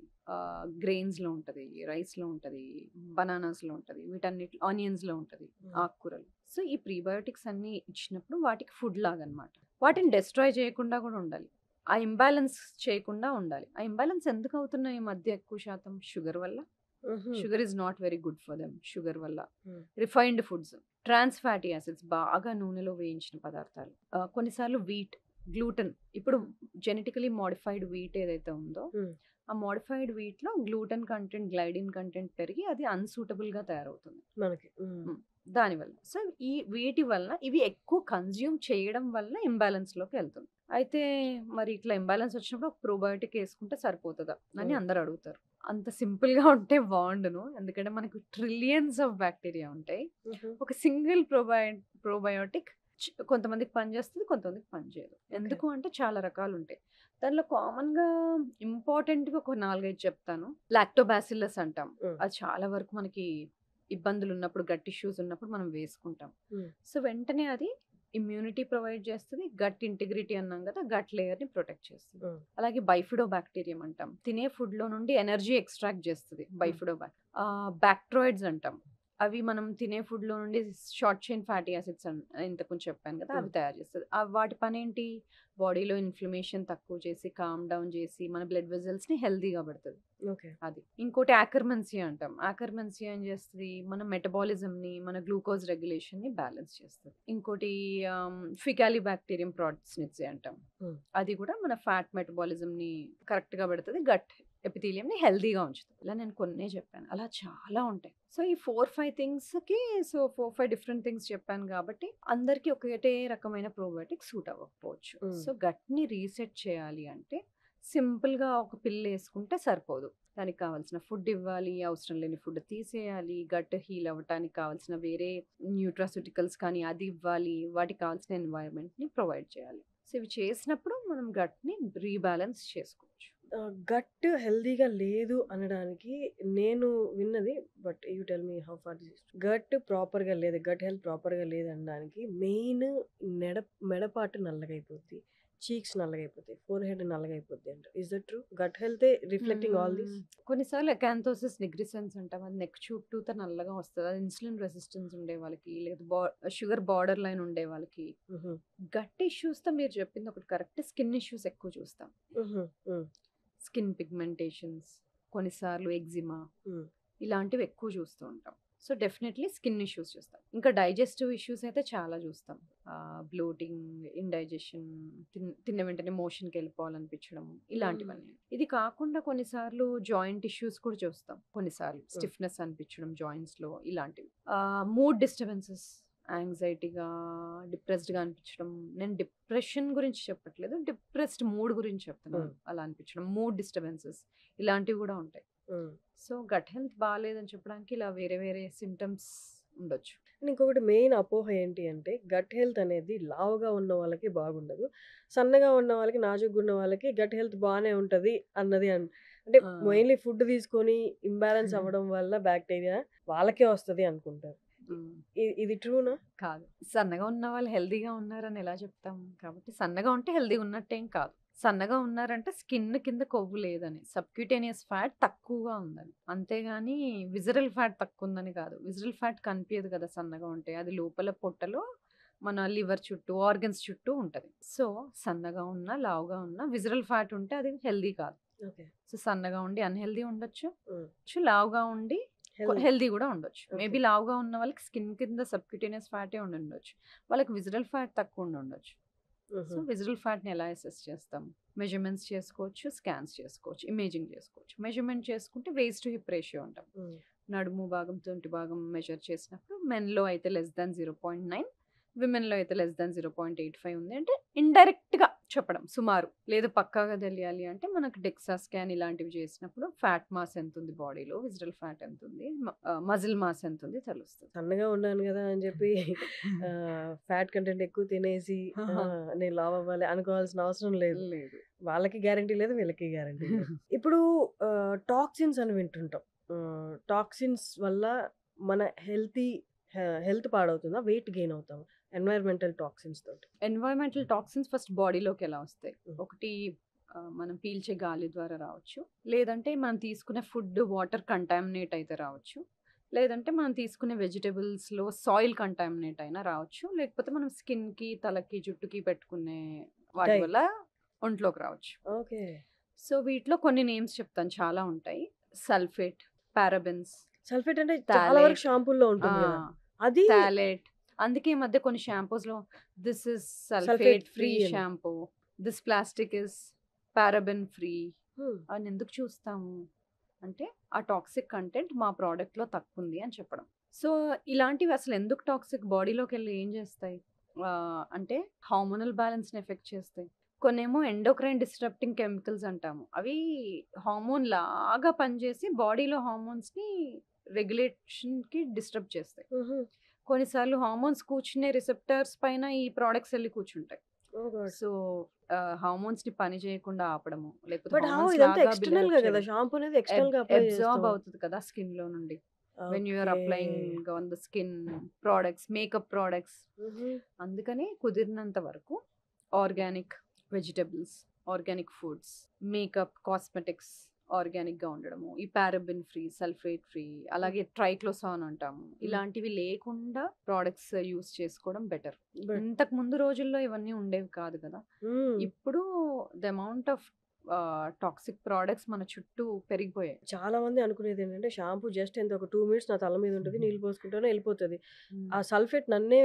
గ్రెయిన్స్‌లో ఉంటది. రైస్‌లో ఉంటది. బనానాస్‌లో ఉంటది. ఆనియన్స్‌లో ఉంటది. హ్మ్. ఆకుకూరలు. సో ఈ ప్రీబయోటిక్స్ అన్నీ ఇచ్చినప్పుడు వాటికి ఫుడ్ లాగనమాట. వాటిని డెస్ట్రాయ్ చేయకుండా కూడా ఉండాలి. ఆ ఇంబాలెన్స్ చేయకుండా ఉండాలి. ఆ ఇంబాలెన్స్ ఎందుకు అవుతున్నాయి ఈ మధ్య ఎక్కువ శాతం? షుగర్ వల్ల. హుహు. Sugar is not very good for them. Sugar వల్ల. హ్మ్. Refined foods, trans fatty acids బాగా నూనెలో వేయించిన పదార్థాలు. కొన్నిసార్లు గ్లూటెన్ ఇప్పుడు జెనెటికలీ మోడిఫైడ్ వీట్ ఏదైతే ఉందో, హ్మ్. ఆ మోడిఫైడ్ వీట్‌లో గ్లూటెన్ కంటెంట్, గ్లైడిన్ కంటెంట్ పెరిగి అది అన్‌సూటబుల్‌గా తయారవుతుంది. మనకి. హ్మ్. హ్మ్. దానివల్ల. సో, వీటి వలన ఇవి ఎక్కువ కన్జ్యూమ్ చేయడం వల్ల ఇంబాలెన్స్‌లోకి ఎళ్తుంది. అయితే మరి ఇట్లా ఇంబాలెన్స్ వచ్చినప్పుడు ఒక ప్రోబయోటిక్ ఏసుకుంటే సరిపోతదా? అని హ్మ్. అందరూ అడుగుతారు. అంత సింపుల్‌గా ఉంటే బావుండును. ఎందుకంటే మనకు ట్రిలియన్స్ ఆఫ్ బాక్టీరియా ఉంటాయి. హుహు. ఒక సింగిల్ ప్రోబయోటిక్ కొంతమందికి పనిచేస్తది. కొంతమందికి పనిచేయదు. ఓకే. ఎందుకు అంటే చాలా రకాలుంటాయి. దానిలో కామన్‌గా ఇంపార్టెంట్‌వి ఒక 4, 5 చెప్తాను. లాక్టోబాసిల్లస్ అంటాం. హ్మ్. అది చాలా వరకు మనకి ఇబ్బందులున్నప్పుడు, గట్ ఇష్యూస్ ఉన్నప్పుడు మనం వేసుకుంటాం. హ్మ్. సో, వెంటనే అది ఇమ్యూనిటీ ప్రొవైడ్ చేస్తది. గట్ ఇంటిగ్రిటీ అన్నాం గదా! గట్ లేయర్‌ని ప్రొటెక్ట్ చేస్తది. హ్మ్. అలాగే బైఫిడోబాక్టీరియం అంటాం. తినే ఫుడ్‌లో నుండి ఎనర్జీ ఎక్స్ట్రాక్ట్ చేస్తది హ్మ్. బాక్టీరాయిడ్స్ అంటాం. అవి మనం తినే ఫుడ్‌లో నుండి షార్ట్ చైన్ ఫ్యాటీ యాసిడ్స్ ఇంతకుముందు చెప్పాను కదా! హ్మ్. అవి తయారు చేస్తది. వాటి పనేంటి? బాడీలో ఇన్‌ఫ్లమేషన్ తక్కువ చేసి, కామ్ డౌన్ చేసి, మన బ్లడ్ వెసెల్స్‌ని హెల్తీగా పెడతది. ఓకే. అది. ఇంకోటి యాకర్మన్సియా అంటాం. యాకర్మన్సియా ఏం చేస్తది? మన మెటబాలిజంని, మన గ్లూకోజ్ రెగ్యులేషన్‌ని బ్యాలెన్స్ చేస్తది. ఇంకోటి ఫికాలిబాక్టీరియం ప్రాట్స్నిట్సే అంటాం. హ్మ్. అది కూడా మన ఫ్యాట్ మెటబాలిజంని కరెక్ట్‌గా పెడతది. గట్ ఎపిథీలియంని హెల్తీగా ఉంచుతది. ఇలా నేను కొన్నే చెప్పాను. అలా చాలా ఉంటాయి. సో, ఈ 4, 5 థింగ్స్‌కి 4, 5 డిఫరెంట్ థింగ్స్ చెప్పాను కాబట్టి అందరికి ఒకటే రకమైన ప్రోబయోటిక్ సూట్ అవ్వకపోవచ్చు. హ్మ్. సో, గట్‌ని రీసెట్ చేయాలి అంటే సింపుల్‌గా ఒక పిల్లేసుకుంటే సరిపోదు. దానికి కావాల్సిన ఫుడ్ ఇవ్వాలి. అవసరం లేని ఫుడ్ తీసేయాలి. గట్ హీల్ అవ్వటానికి కావాల్సిన వేరే న్యూట్రాస్యూటికల్స్ కానీ అది ఇవ్వాలి. వాటికి కావాల్సిన ఎన్వైర్న్‌మెంట్‌ని ప్రొవైడ్ చేయాలి. సో, ఇవి చేసినప్పుడు మనం గట్‌ని రీబాలన్స్ చేసుకోవచ్చు. గట్ హెల్తీగా లేదు అనడానికి నేను విన్నది, but you tell me how far this is true. Gut ప్రాపర్‌గా లేదు. గట్ హెల్త్ ప్రాపర్‌గా లేదనడానికి మెయిన్ మెడ మెడపాటు నల్లగైపోద్ది. చీక్స్ నల్లగైపోతాయి. ఫోర్‌హెడ్ నల్లగైపోద్ది అంట. Is that true? గట్ హెల్తే రిఫ్లెక్టింగ్ ఆల్ దిస్? కొన్నిసార్లు అకాంతోసిస్ నిగ్రిసెన్స్ అంటాం. అది నెక్ చుట్టూతా నల్లగా వస్తది. అది ఇన్సులిన్ రెసిస్టెన్స్ ఉండే వాళ్ళకి, లేదా షుగర్ బార్డర్ లైన్ ఉండే వాళ్ళకి. హుహు. గట్ ఇష్యూస్‌తో మీరు చెప్పింది ఒకటి కరెక్ట్. స్కిన్ ఇష్యూస్ ఎక్కువ చూస్తాం. హుహు. హ్మ్. స్కిన్ పిగ్మెంటేషన్స్, కొన్నిసార్లు ఎగ్జిమా హ్మ్. ఇలాంటివి ఎక్కువ చూస్తూ ఉంటాం. సో, డెఫినెట్‌లీ స్కిన్ ఇష్యూస్ చూస్తాం. ఇంకా డైజెస్టివ్ ఇష్యూస్ అయితే చాలా చూస్తాం. బ్లోటింగ్, ఇండైజెషన్, తిన్న వెంటనే మోషన్‌కెళ్ళిపోవాలనిపించడం హ్మ్. ఇలాంటివన్నీ. ఇది కాకుండా కొన్నిసార్లు జాయింట్ ఇష్యూస్ కూడా చూస్తాం. కొన్నిసార్లు హ్మ్. స్టిఫ్‌నెస్ అనిపించడం జాయింట్స్‌లో ఇలాంటివి. మూడ్ డిస్టర్బెన్సెస్, యాంగ్జైటీగా, డిప్రెస్డ్‌గా అనిపించడం. నేను డిప్రెషన్ గురించి చెప్పట్లేదు. డిప్రెస్డ్ మూడ్ గురించి చెప్తున్నాను. హ్మ్. అలా అనిపించడం. మూడ్ డిస్టర్బెన్సెస్ ఇలాంటివి కూడా ఉంటాయి. హ్మ్. సో, గట్ హెల్త్ బాలేదని చెప్పడానికి ఇలా వేరే వేరే సింప్టమ్స్ ఉండొచ్చు. అండ్ ఇంకొకటి మెయిన్ అపోహ ఏంటి అంటే, గట్ హెల్త్ అనేది లావుగా ఉన్న వాళ్ళకి బాగుండదు. సన్నగా ఉన్న వాళ్ళకి, నాజూగ్గా ఉన్న వాళ్ళకి గట్ హెల్త్ బానే ఉంటది అన్నది అంటే ఆ! మెయిన్‌లీ ఫుడ్ తీసుకొని ఇంబాలెన్స్ హ్మ్. అవ్వడం వల్ల బాక్టీరియా వాళ్ళకే వస్తది అనుకుంటారు. ఇది ట్రూనా? కాదు. సన్నగా ఉన్న వాళ్ళు హెల్తీగా ఉన్నారని ఎలా చెప్తాం? కాబట్టి సన్నగా ఉంటే హెల్తీగా ఉన్నట్టేం కాదు. సన్నగా ఉన్నారంటే స్కిన్ కింద కొవ్వు లేదని. సబ్‌క్యూటేనియస్ ఫ్యాట్ తక్కువగా ఉందని. అంతేగాని విసరల్ ఫ్యాట్ తక్కువుందని కాదు. విసరల్ ఫ్యాట్ కనిపియదు కదా సన్నగా ఉంటే. అది లోపల పొట్టలో మన లివర్ చుట్టూ, ఆర్గన్స్ చుట్టూ ఉంటది. సో, సన్నగా ఉన్నా, లావుగా ఉన్నా విసరల్ ఫ్యాట్ ఉంటే అది హెల్తీ కాదు. ఓకే. సో, సన్నగా ఉండి అన్‌హెల్తీ ఉండొచ్చు. హ్మ్. లావుగా ఉండి హెల్తీ. హెల్తీ గూడా ఉండొచ్చు. ఓకే. మేబీ లావుగా ఉన్న వాళ్ళకి స్కిన్ కింద సబ్‌క్యూటేనియస్ ఫ్యాటే ఉండుండొచ్చు. వాళ్ళకి విసరల్ ఫ్యాట్ తక్కువ ఉండుండొచ్చు. సో, హుహు. విసరల్ ఫ్యాట్‌ని ఎలా అసెస్ చేస్తాం? మెజర్‌మెంట్స్ చేసుకోవచ్చు, స్కాన్స్ చేసుకోవచ్చు, ఇమేజింగ్ చేసుకోవచ్చు. మెజర్‌మెంట్ చేసుకుంటే వేస్ట్ టు హిప్ రేషియో అంటాం. హ్మ్. నడుము భాగం, తుంటి భాగం మెజర్ చేసినప్పుడు మెన్‌లో అయితే లెస్ థాన్ 0.9, విమెన్‌లో అయితే లెస్ థాన్ 0.85 ఉంది. అంటే ఇండైరెక్ట్‌గా చెప్పడం సుమారు. లేదు పక్కాగా తెలియాలి అంటే మనకు డెక్సా స్కాన్ ఇలాంటివి చేసినప్పుడు ఫ్యాట్ మాస్ ఎంతుంది బాడీలో, విసరల్ ఫ్యాట్ ఎంతుంది, మజిల్ మాస్ ఎంతుంది తెలుస్తది. సన్నగా ఉన్నాను గదా! అని చెప్పి ఫ్యాట్ కంటెంట్ ఎక్కువ తినేసి నేను లావు అవ్వాలి అనుకోవాల్సిన అవసరం లేదు. లేదు. వాళ్ళకి గ్యారంటీ లేదు. వీళ్ళకి గ్యారంటీ లేదు. ఇప్పుడు టాక్సిన్స్ అని వింటుంటాం. టాక్సిన్స్ వల్ల మన హెల్త్ పాడవుతుందా? వెయిట్ గెయిన్ అవుతామా? ఎన్వైర్మెంటల్ టాక్సిన్స్ తోటి. ఎన్వైరన్మెంటల్ టాక్సిన్స్ ఫస్ట్ బాడీలోకి ఎలా వస్తాయి? హ్మ్. ఒకటి మనం పీల్చే గాలి ద్వారా రావచ్చు. లేదంటే మనం తీసుకునే ఫుడ్, వాటర్ కంటామినేట్ అయితే రావచ్చు. లేదంటే మనం తీసుకునే వెజిటబుల్స్‌లో సాయిల్ కంటామినేట్ అయినా రావచ్చు. లేకపోతే మనం స్కిన్‌కి, తలకి, జుట్టుకి పెట్టుకునే వాటి డైట్. వల్ల ఒంట్లోకి రావచ్చు. ఓకే. సో, వీటిలో కొన్ని నేమ్స్ చెప్తాను చాలా ఉంటాయి. సల్ఫేట్, పారాబెన్స్, సల్ఫేట్ అంటే చాలా వరకు థాలేట్, షాంపూల్లో ఆ! ఉంటుంది గదా! అది థాలేట్. అందుకే ఈ మధ్య కొన్ని షాంపూస్‌లో this is sulphate sulphate free free అని. Shampoo. This plastic is paraben free hmm. అని ఎందుకు చూస్తాము? అంటే ఆ టాక్సిక్ కంటెంట్ మా ప్రొడక్ట్‌లో తక్కువుంది అని చెప్పడం. సో, ఇలాంటివి అసలు ఎందుకు టాక్సిక్ బాడీలోకెళ్ళి ఏం చేస్తాయి? అంటే హార్మోనల్ బ్యాలెన్స్‌ని ఎఫెక్ట్ చేస్తాయి. కొన్నేమో ఎండోక్రైన్ డిస్రప్టింగ్ కెమికల్స్ అంటాము. అవి హార్మోన్ లాగా పనిచేసి బాడీలో హార్మోన్స్‌ని రెగ్యులేషన్‌కి డిస్టర్బ్ చేస్తాయి. హుహు. కొన్నిసార్లు హార్మోన్స్ కూర్చునే రిసెప్టర్స్ పైన ఈ ప్రొడక్ట్స్ ఎళ్లి కూర్చుంటాయి. ఓహ్ గాడ్! సో, హార్మోన్స్‌ని పని చేయకుండా ఆపడము, లేకపోతే బట్ హౌ హార్మోన్స్ ఇదంతా లాగా బిహేవ్ ఎక్స్‌టర్నల్‌గా గదా! చేయడం. షాంపూ అనేది ఎక్స్‌టర్నల్‌గా అప్లై అబ్జార్బ్ చేస్తాం. అవుతది కదా స్కిన్‌లో నుండి. When you are okay. Applying on the skin products, makeup products. హుహు. అందుకని కుదిరినంత వరకు organic vegetables, organic foods, makeup, cosmetics ఆర్గానిక్‌గా ఉండడము. ఈ పారాబెన్ ఫ్రీ, సల్ఫేట్ ఫ్రీ, హ్మ్. అలాగే ట్రైక్లోసాన్ అంటాము. హ్మ్. ఇలాంటివి లేకుండా ప్రొడక్ట్స్ యూజ్ చేసుకోవడం బెటర్. బట్ ఇంతకు ముందు రోజుల్లో ఇవన్నీ ఉండేవి కాదు కదా! హ్మ్. ఇప్పుడు the amount of toxic products మన చుట్టూ పెరిగిపోయాయి. చాలా మంది అనుకునేదేంటంటే షాంపూ జస్ట్ ఎంత ఒక 2 మినిట్స్ నా తల మీద ఉంటది. నీళ్ళు పోసుకుంటాను ఎళ్ళిపోతది. హ్మ్. ఆ సల్ఫేట్ నన్నే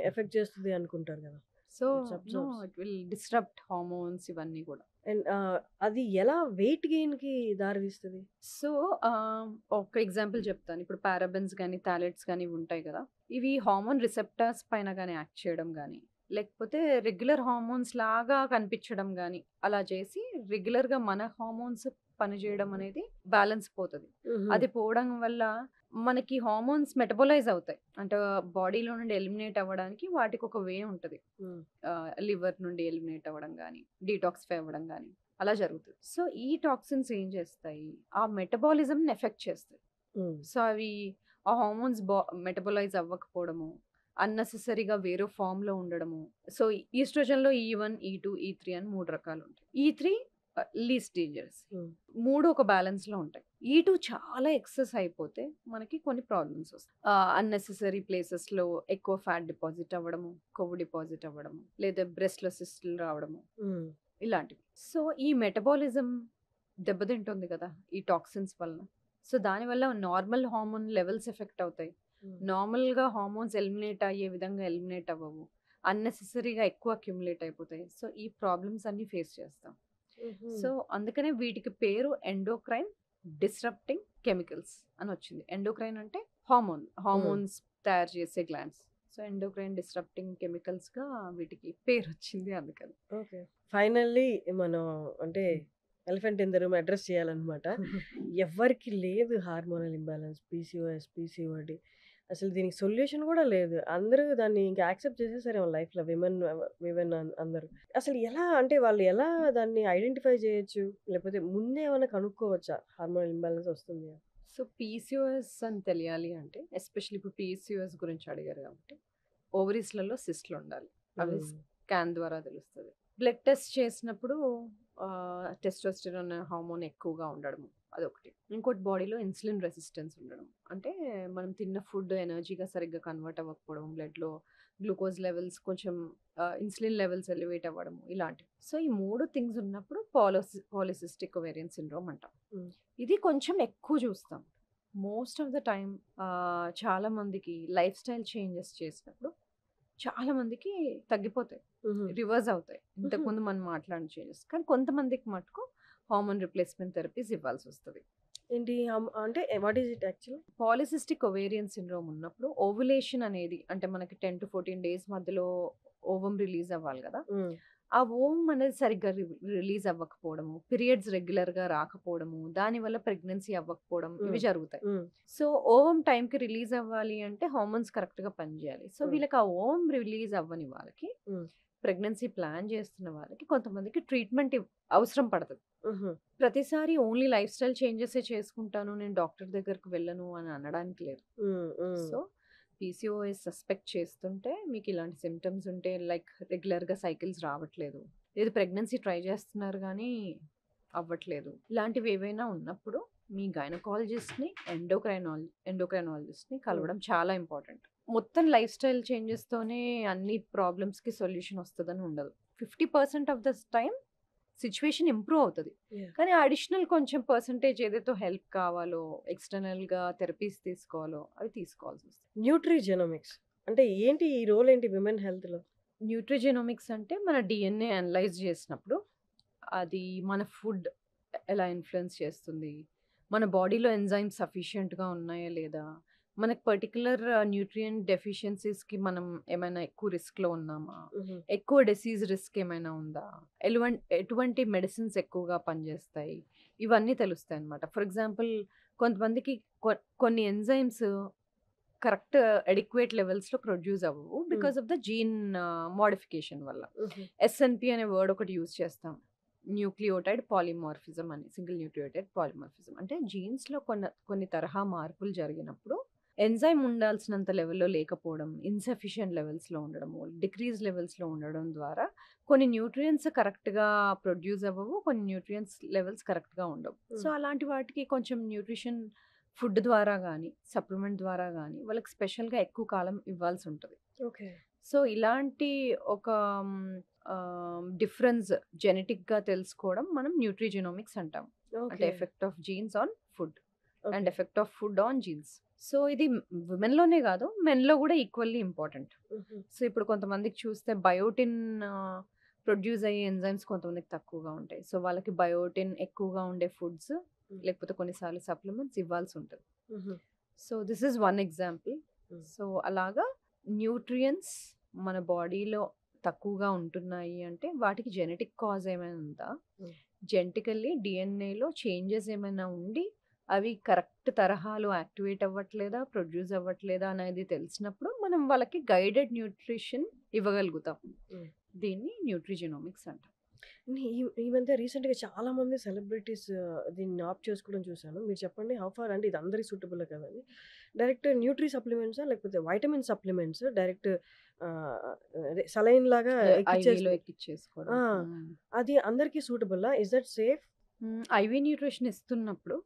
ఎఫెక్ట్ చేస్తది అనుకుంటారు గదా! So, it's no absurds. It will disrupt hormones ఇవన్నీ కూడా. అండ్ అది ఎలా వెయిట్ గెయిన్‌కి దారి తీస్తది? సో, ఒక ఎగ్జాంపుల్ చెప్తాను. ఇప్పుడు పారాబెన్స్ గాని, థాలెట్స్ గాని ఇవి ఉంటాయి కదా! ఇవి హార్మోన్ రిసెప్టర్స్ పైన గాని యాక్ట్ చేయడం గాని, లేకపోతే రెగ్యులర్ హార్మోన్స్ లాగా కనిపించడం గాని, అలా చేసి రెగ్యులర్‌గా మన హార్మోన్స్ పనిచేయడం అనేది బ్యాలెన్స్ పోతది. హుహు. అది పోవడం వల్ల మనకి హార్మోన్స్ మెటబోలైజ్ అవుతాయి. అంటే బాడీలో నుండి ఎలిమినేట్ అవ్వడానికి వాటికి ఒక వే ఉంటది. హ్మ్. లివర్ నుండి ఎలిమినేట్ అవ్వడం గాని, డీటాక్సిఫై అవ్వడం గాని అలా జరుగుతది. సో, ఈ టాక్సిన్స్ ఏం చేస్తాయి? ఆ మెటబాలిజంని ఎఫెక్ట్ చేస్తాయి. హ్మ్. సో, అవి ఆ హార్మోన్స్ మెటబలైజ్ అవ్వకపోవడము, అన్నెసెసరీగా వేరే ఫార్మ్‌లో ఉండడము. సో, ఈస్ట్రోజన్‌లో E1, E2, E3 అని 3 రకాలుంటాయి. E3 least dangerous. హ్మ్. 3 ఒక బ్యాలెన్స్‌లో ఉంటాయి. E2 చాలా ఎక్సెస్ అయిపోతే మనకి కొన్ని ప్రాబ్లమ్స్ వస్తాయి. అన్నెసెసరీ ప్లేసెస్‌లో ఎక్కువ ఫ్యాట్ డిపాజిట్ అవ్వడము, కొవ్వు డిపాజిట్ అవ్వడము, లేదా బ్రెస్ట్‌లో సిస్టులు రావడము హ్మ్. ఇలాంటివి. సో, ఈ మెటబాలిజం దెబ్బతింటుంది కదా! ఈ టాక్సిన్స్ వలన. సో, దానివల్ల నార్మల్ హార్మోన్ లెవెల్స్ ఎఫెక్ట్ అవుతాయి. హ్మ్. నార్మల్‌గా హార్మోన్స్ ఎలిమినేట్ అయ్యే విధంగా ఎలిమినేట్ అవ్వవు. అన్నెసెసరీగా ఎక్కువ అక్యుములేట్ అయిపోతాయి. సో, ఈ ప్రాబ్లమ్స్ అన్నీ ఫేస్ చేస్తాం. హుహు. సో, అందుకనే వీటికి పేరు ఎండోక్రైన్ డిస్రప్టింగ్ కెమికల్స్ అనొచ్చింది. ఎండోక్రైన్ అంటే హ్మ్. హార్మోన్స్ తయారు చేసే గ్లాండ్స్. సో, ఎండోక్రైన్ డిస్రప్టింగ్ కెమికల్స్‌గా వీటికి పేరొచ్చింది అందుకని. ఓకే. ఫైనల్లీ మనం అంటే elephant in the room address చేయాలన్నమాట. ఎవ్వరికీ లేదు హార్మోనల్ ఇంబాలెన్స్, పీసీఓఎస్, పీసీఓడీ. అసలు దీనికి సొల్యూషన్ గూడా లేదు. అందరూ దాన్ని ఇంక యాక్సెప్ట్ చేసేసారేమో లైఫ్‌లో విమెన్ అందరూ. అసలు ఎలా అంటే వాళ్ళు ఎలా దాన్ని ఐడెంటిఫై చేయొచ్చు? లేకపోతే ముందే ఏమన్నా కనుక్కోవచ్చా? హార్మోనల్ ఇంబాలెన్స్ వస్తుంది అని? సో, పీసీఓఎస్ అని తెలియాలి అంటే ఎస్పెషల్లీ ఇప్పుడు పీసీఓఎస్ గురించి అడిగారు కాబట్టి ఓవరీస్‌లలో సిస్ట్‌లుండాలి. అవి హ్మ్. స్కాన్ ద్వారా తెలుస్తది. బ్లడ్ టెస్ట్ చేసినప్పుడు టెస్టోస్టెరాన్ హార్మోన్ ఎక్కువగా ఉండడము అదొకటి. ఇంకోటి బాడీలో ఇన్సులిన్ రెసిస్టెన్స్ ఉండడం. అంటే మనం తిన్న ఫుడ్ ఎనర్జీగా సరిగ్గా కన్వర్ట్ అవ్వకపోవడం, బ్లడ్‌లో గ్లూకోజ్ లెవెల్స్ కొంచెం ఇన్సులిన్ లెవెల్స్ ఎలివేట్ అవ్వడము ఇలాంటివి. సో, ఈ 3 థింగ్స్ ఉన్నప్పుడు పాలిసిస్టిక్ ఒవేరియన్ సిండ్రోమ్ అంటాం. హ్మ్. ఇది కొంచెం ఎక్కువ చూస్తాం. మోస్ట్ ఆఫ్ ద టైమ్ చాలా మందికి లైఫ్ స్టైల్ చేంజెస్ చేసినప్పుడు చాలా మందికి తగ్గిపోతాయి. హుహు. రివర్స్ అవుతాయి. హుహు. ఇంతకుముందు మనం మాట్లాడిన చేంజెస్. కానీ కొంతమందికి మటుకు హార్మోన్ రిప్లేస్‌మెంట్ థెరపీస్ ఇవ్వాల్సొస్తది. ఏంటి అంటే what is it actually? Polycystic ovarian syndrome ఉన్నప్పుడు ఓవ్యులేషన్ అనేది అంటే మనకి 10-14 డేస్ మధ్యలో ఓవం రిలీజ్ అవ్వాలి గదా! హ్మ్. ఆ ఓవం అనేది సరిగ్గా రిలీజ్ అవ్వకపోవడము, పీరియడ్స్ రెగ్యులర్‌గా రాకపోవడము, దానివల్ల ప్రెగ్నెన్సీ అవ్వకపోవడం ఇవి హ్మ్. జరుగుతాయి. హ్మ్. సో, ఓవం టైంకి రిలీజ్ అవ్వాలి అంటే హార్మోన్స్ కరెక్ట్‌గా పనిజేయాలి. సో, హ్మ్. వీళ్ళకి ఆ ఓవం రిలీజ్ అవ్వని వాళ్ళకి హ్మ్. ప్రెగ్నెన్సీ ప్లాన్ చేస్తున్న వాళ్ళకి కొంతమందికి ట్రీట్మెంట్ అవసరం పడతది. హుహు. ప్రతిసారి ఓన్లీ లైఫ్ స్టైల్ చేంజెసే చేసుకుంటాను. నేను డాక్టర్ దగ్గరికి వెళ్ళను అని అనడానికి లేదు. హ్మ్. హ్మ్. సో, పీసీఓఎస్ సస్పెక్ట్ చేస్తుంటే మీకు ఇలాంటి సింప్టమ్స్ ఉంటే లైక్ రెగ్యులర్‌గా సైకిల్స్ రావట్లేదు. లేదు ప్రెగ్నెన్సీ ట్రై చేస్తున్నారు గానీ అవ్వట్లేదు. ఇలాంటివి ఏవైనా ఉన్నప్పుడు మీ గైనకాలజిస్ట్‌ని, ఎండోక్రైనాలజిస్ట్‌ని హ్మ్. కలవడం చాలా ఇంపార్టెంట్. మొత్తం లైఫ్ స్టైల్ చేంజెస్‌తోనే అన్ని ప్రాబ్లమ్స్‌కి సొల్యూషన్ వస్తదని ఉండదు. 50% of the time situation improve అవుతది. యాహ్! కానీ అడిషనల్ కొంచెం పర్సెంటేజ్ ఏదైతే హెల్ప్ కావాలో, ఎక్స్‌టర్నల్‌గా థెరపీస్ తీసుకోవాలో అవి తీసుకోవాల్సొస్తది. న్యూట్రిజెనోమిక్స్ అంటే ఏంటి ఈ రోల్ ఏంటి విమెన్ హెల్త్‌లో? న్యూట్రిజెనోమిక్స్ అంటే మన డీఎన్ఏ అనలైజ్ చేసినప్పుడు అది మన ఫుడ్ ఎలా ఇన్‌ఫ్లుయెన్స్ చేస్తుంది? మన బాడీలో ఎంజైమ్స్ సఫిషియెంట్‌గా ఉన్నాయా లేదా? మనకు పర్టిక్యులర్ న్యూట్రియంట్ డెఫిషియన్సీస్‌కి మనం ఏమైనా ఎక్కువ రిస్క్‌లో ఉన్నామా? హుహు. ఎక్కువ డిసీజ్ రిస్క్ ఏమైనా ఉందా? ఎటువంటి మెడిసిన్స్ ఎక్కువగా పనిచేస్తాయి? ఇవన్నీ తెలుస్తాయన్నమాట. ఫర్ ఎగ్జాంపుల్ కొంతమందికి కొ కొన్ని ఎంజైమ్స్ కరెక్ట్ అడిక్వేట్ లెవెల్స్‌లో ప్రొడ్యూస్ అవ్వవు. హ్మ్. Because of the gene modification వల్ల. హుహు. ఎస్ఎన్‌పి అనే వర్డ్ ఒకటి యూజ్ చేస్తాం. న్యూక్లియోటైడ్ పాలిమార్ఫిజం అని. Single nucleotide polymorphism. అంటే జీన్స్‌లో కొన్ని తరహా మార్పులు జరిగినప్పుడు ఎంజైమ్ ఉండాల్సినంత లెవెల్‌లో లేకపోవడం, ఇన్‌సఫిషియెంట్ లెవెల్స్‌లో ఉండడము, డిక్రీజ్ లెవెల్స్‌లో ఉండడం ద్వారా కొన్ని న్యూట్రియంట్స్ కరెక్ట్‌గా ప్రొడ్యూస్ అవ్వవు. కొన్ని న్యూట్రియంట్స్ లెవెల్స్ కరెక్ట్‌గా ఉండవు. సో, హ్మ్. అలాంటి వాటికి కొంచెం న్యూట్రిషన్ ఫుడ్ ద్వారా గానీ, సప్లిమెంట్ ద్వారా గానీ వాళ్ళకి స్పెషల్‌గా ఎక్కువ కాలం ఇవ్వాల్సుంటది. ఓకే. సో, ఇలాంటి ఒక డిఫరెన్స్ జెనెటిక్‌గా తెలుసుకోవడం మనం న్యూట్రిజెనోమిక్స్ అంటాం. అంటే okay. Effect of jeans on food and okay. Effect of food on jeans. So, ఇది విమెన్‌లోనే గాదు మెన్‌లో గూడా ఈక్వల్లీ ఇంపార్టెంట్. హుహు. సో, ఇప్పుడు కొంతమందికి చూస్తే బయోటిన్ ప్రొడ్యూస్ అయ్యే ఎంజైమ్స్ కొంతమందికి తక్కువగా ఉంటాయి. సో, వాళ్ళకి బయోటిన్ ఎక్కువగా ఉండే ఫుడ్స్ హ్మ్. లేకపోతే కొన్నిసార్లు సప్లిమెంట్స్ ఇవ్వాల్సుంటది. హుహు. So, this is one example. హ్మ్. సో, అలాగా న్యూట్రియంట్స్ మన బాడీలో తక్కువగా ఉంటున్నాయి అంటే వాటికి జెనెటిక్ కాజ్ ఏమైనా ఉందా? హ్మ్. జెనెటికల్లీ డీఎన్ఏలో చేంజెస్ ఏమైనా ఉండి అవి కరెక్ట్ తరహాలో యాక్టివేట్ అవ్వట్లేదా? ప్రొడ్యూస్ అవ్వట్లేదా? అనేది తెలిసినప్పుడు మనం వాళ్ళకి గైడెడ్ న్యూట్రిషన్ ఇవ్వగలుగుతాం. హ్మ్. దీన్ని న్యూట్రిజెనోమిక్స్ అంటాం. ఈ ఈ మధ్య రీసెంట్‌గా చాలా మంది సెలబ్రిటీస్ దీన్ని ఆప్ట్ చేసుకోవడం చూసాను. మీరు చెప్పండి హౌ ఫార్ అంటే ఇది అందరికి సూటబుల్ కదండీ. డైరెక్ట్ న్యూట్రి సప్లిమెంట్సా? లేకపోతే వైటమిన్ సప్లిమెంట్స్ డైరెక్ట్ ఆహ్, అదే సలైన్ లాగా ఐవీలో ఎక్కిచ్చేసి ఎక్కిచ్చేసుకోవడం. ఆ! అది అందరికి సూటబుల్లా? Is that safe? IV nutrition ఇస్తున్నప్పుడు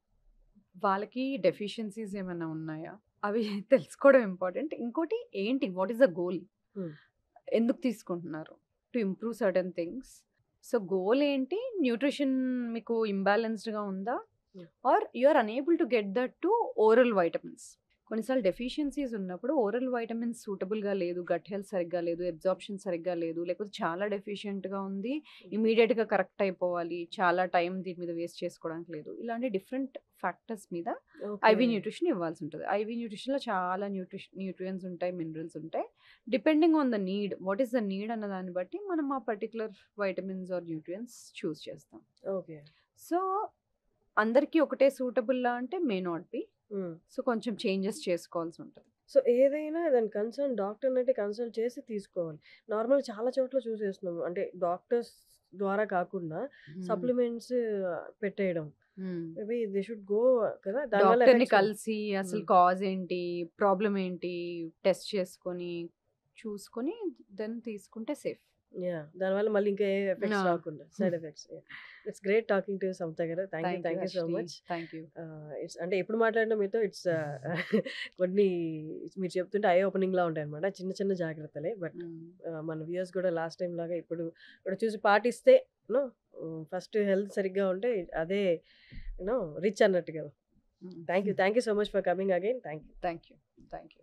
వాళ్ళకి డెఫిషియన్సీస్ ఏమైనా ఉన్నాయా? అవి తెలుసుకోవడం ఇంపార్టెంట్. ఇంకోటి ఏంటి? What is the goal? హ్మ్. ఎందుకు తీసుకుంటున్నారు? To improve certain things. So, goal ఏంటి? న్యూట్రిషన్ మీకు ఇంబాలెన్స్డ్‌గా ఉందా? హ్మ్. Are you are unable to get that to oral vitamins. కొన్నిసార్లు డెఫిషియన్సీస్ ఉన్నప్పుడు ఓరల్ వైటమిన్స్ సూటబుల్‌గా లేదు, గట్ హెల్త్ సరిగ్గా లేదు, అబ్జార్ప్షన్ సరిగ్గా లేదు, లేకపోతే చాలా డెఫిషియెంట్‌గా ఉంది. ఇమ్మీడియేట్‌గా కరెక్ట్ అయిపోవాలి. చాలా టైం దీని మీద వేస్ట్ చేసుకోవడానికి లేదు. ఇలాంటి డిఫరెంట్ ఫ్యాక్టర్స్ మీద ఓకే. ఐవీ న్యూట్రిషన్ ఇవ్వాల్సి ఉంటది. ఐవీ న్యూట్రిషన్‌లో చాలా న్యూట్రియన్స్ ఉంటాయి, మినరల్స్ ఉంటాయి. Depending on the need, what is the need అన్న దాన్ని బట్టి మనం ఆ పర్టిక్యులర్ వైటమిన్స్ ఆర్ న్యూట్రియన్స్ చూస్ చేస్తాం. ఓకే. సో, అందరికీ ఒకటే సూటబుల్లా అంటే మే నాట్ బి. హ్మ్. సో, కొంచెం చేంజెస్ చేసుకోవాల్సుంటది. సో, ఏదైనా దాని కన్సర్న్ డాక్టర్‌నైతే కన్సల్ట్ చేసి తీసుకోవాలి. నార్మల్‌గా చాలా చోట్ల చూసేస్తున్నాము. అంటే డాక్టర్స్ ద్వారా కాకుండా హ్మ్. సప్లిమెంట్స్ పెట్టేయడం. హ్మ్. మేబీ దే షుడ్ గో కదా! దానివల్ల డాక్టర్‌ని ఎఫెక్ట్స్ కలిసి అసలు హ్మ్. కాజ్ ఏంటి? ప్రాబ్లమ్ ఏంటి? టెస్ట్ చేసుకొని, చూసుకొని దెన్ తీసుకుంటే సేఫ్. యాహ్! దానివల్ల మళ్ళీ ఇంకా ఏ ఎఫెక్ట్స్ ఆ! రాకుండా side effects. Yeah! It's great talking to you Samatha గారు. Thank you thank you so Harshini. Much. Thank you. It's అంటే ఎప్పుడు మాట్లాడినా మీతో ఇట్స్ కొన్ని మీరు చెప్తుంటే ఐ ఓపెనింగ్‌లా ఉంటాయన్నమాట. చిన్న చిన్న జాగ్రత్తలే. బట్ హ్మ్. మన వ్యూయర్స్ కూడా లాస్ట్ టైమ్ లాగా ఇప్పుడు కూడా చూసి పాటిస్తే నో ఫస్ట్ హెల్త్ సరిగ్గా ఉంటే అదే రిచ్ అన్నట్టు కదా! హ్మ్. Thank you so much for coming again. Thank you. Thank you. Thank you.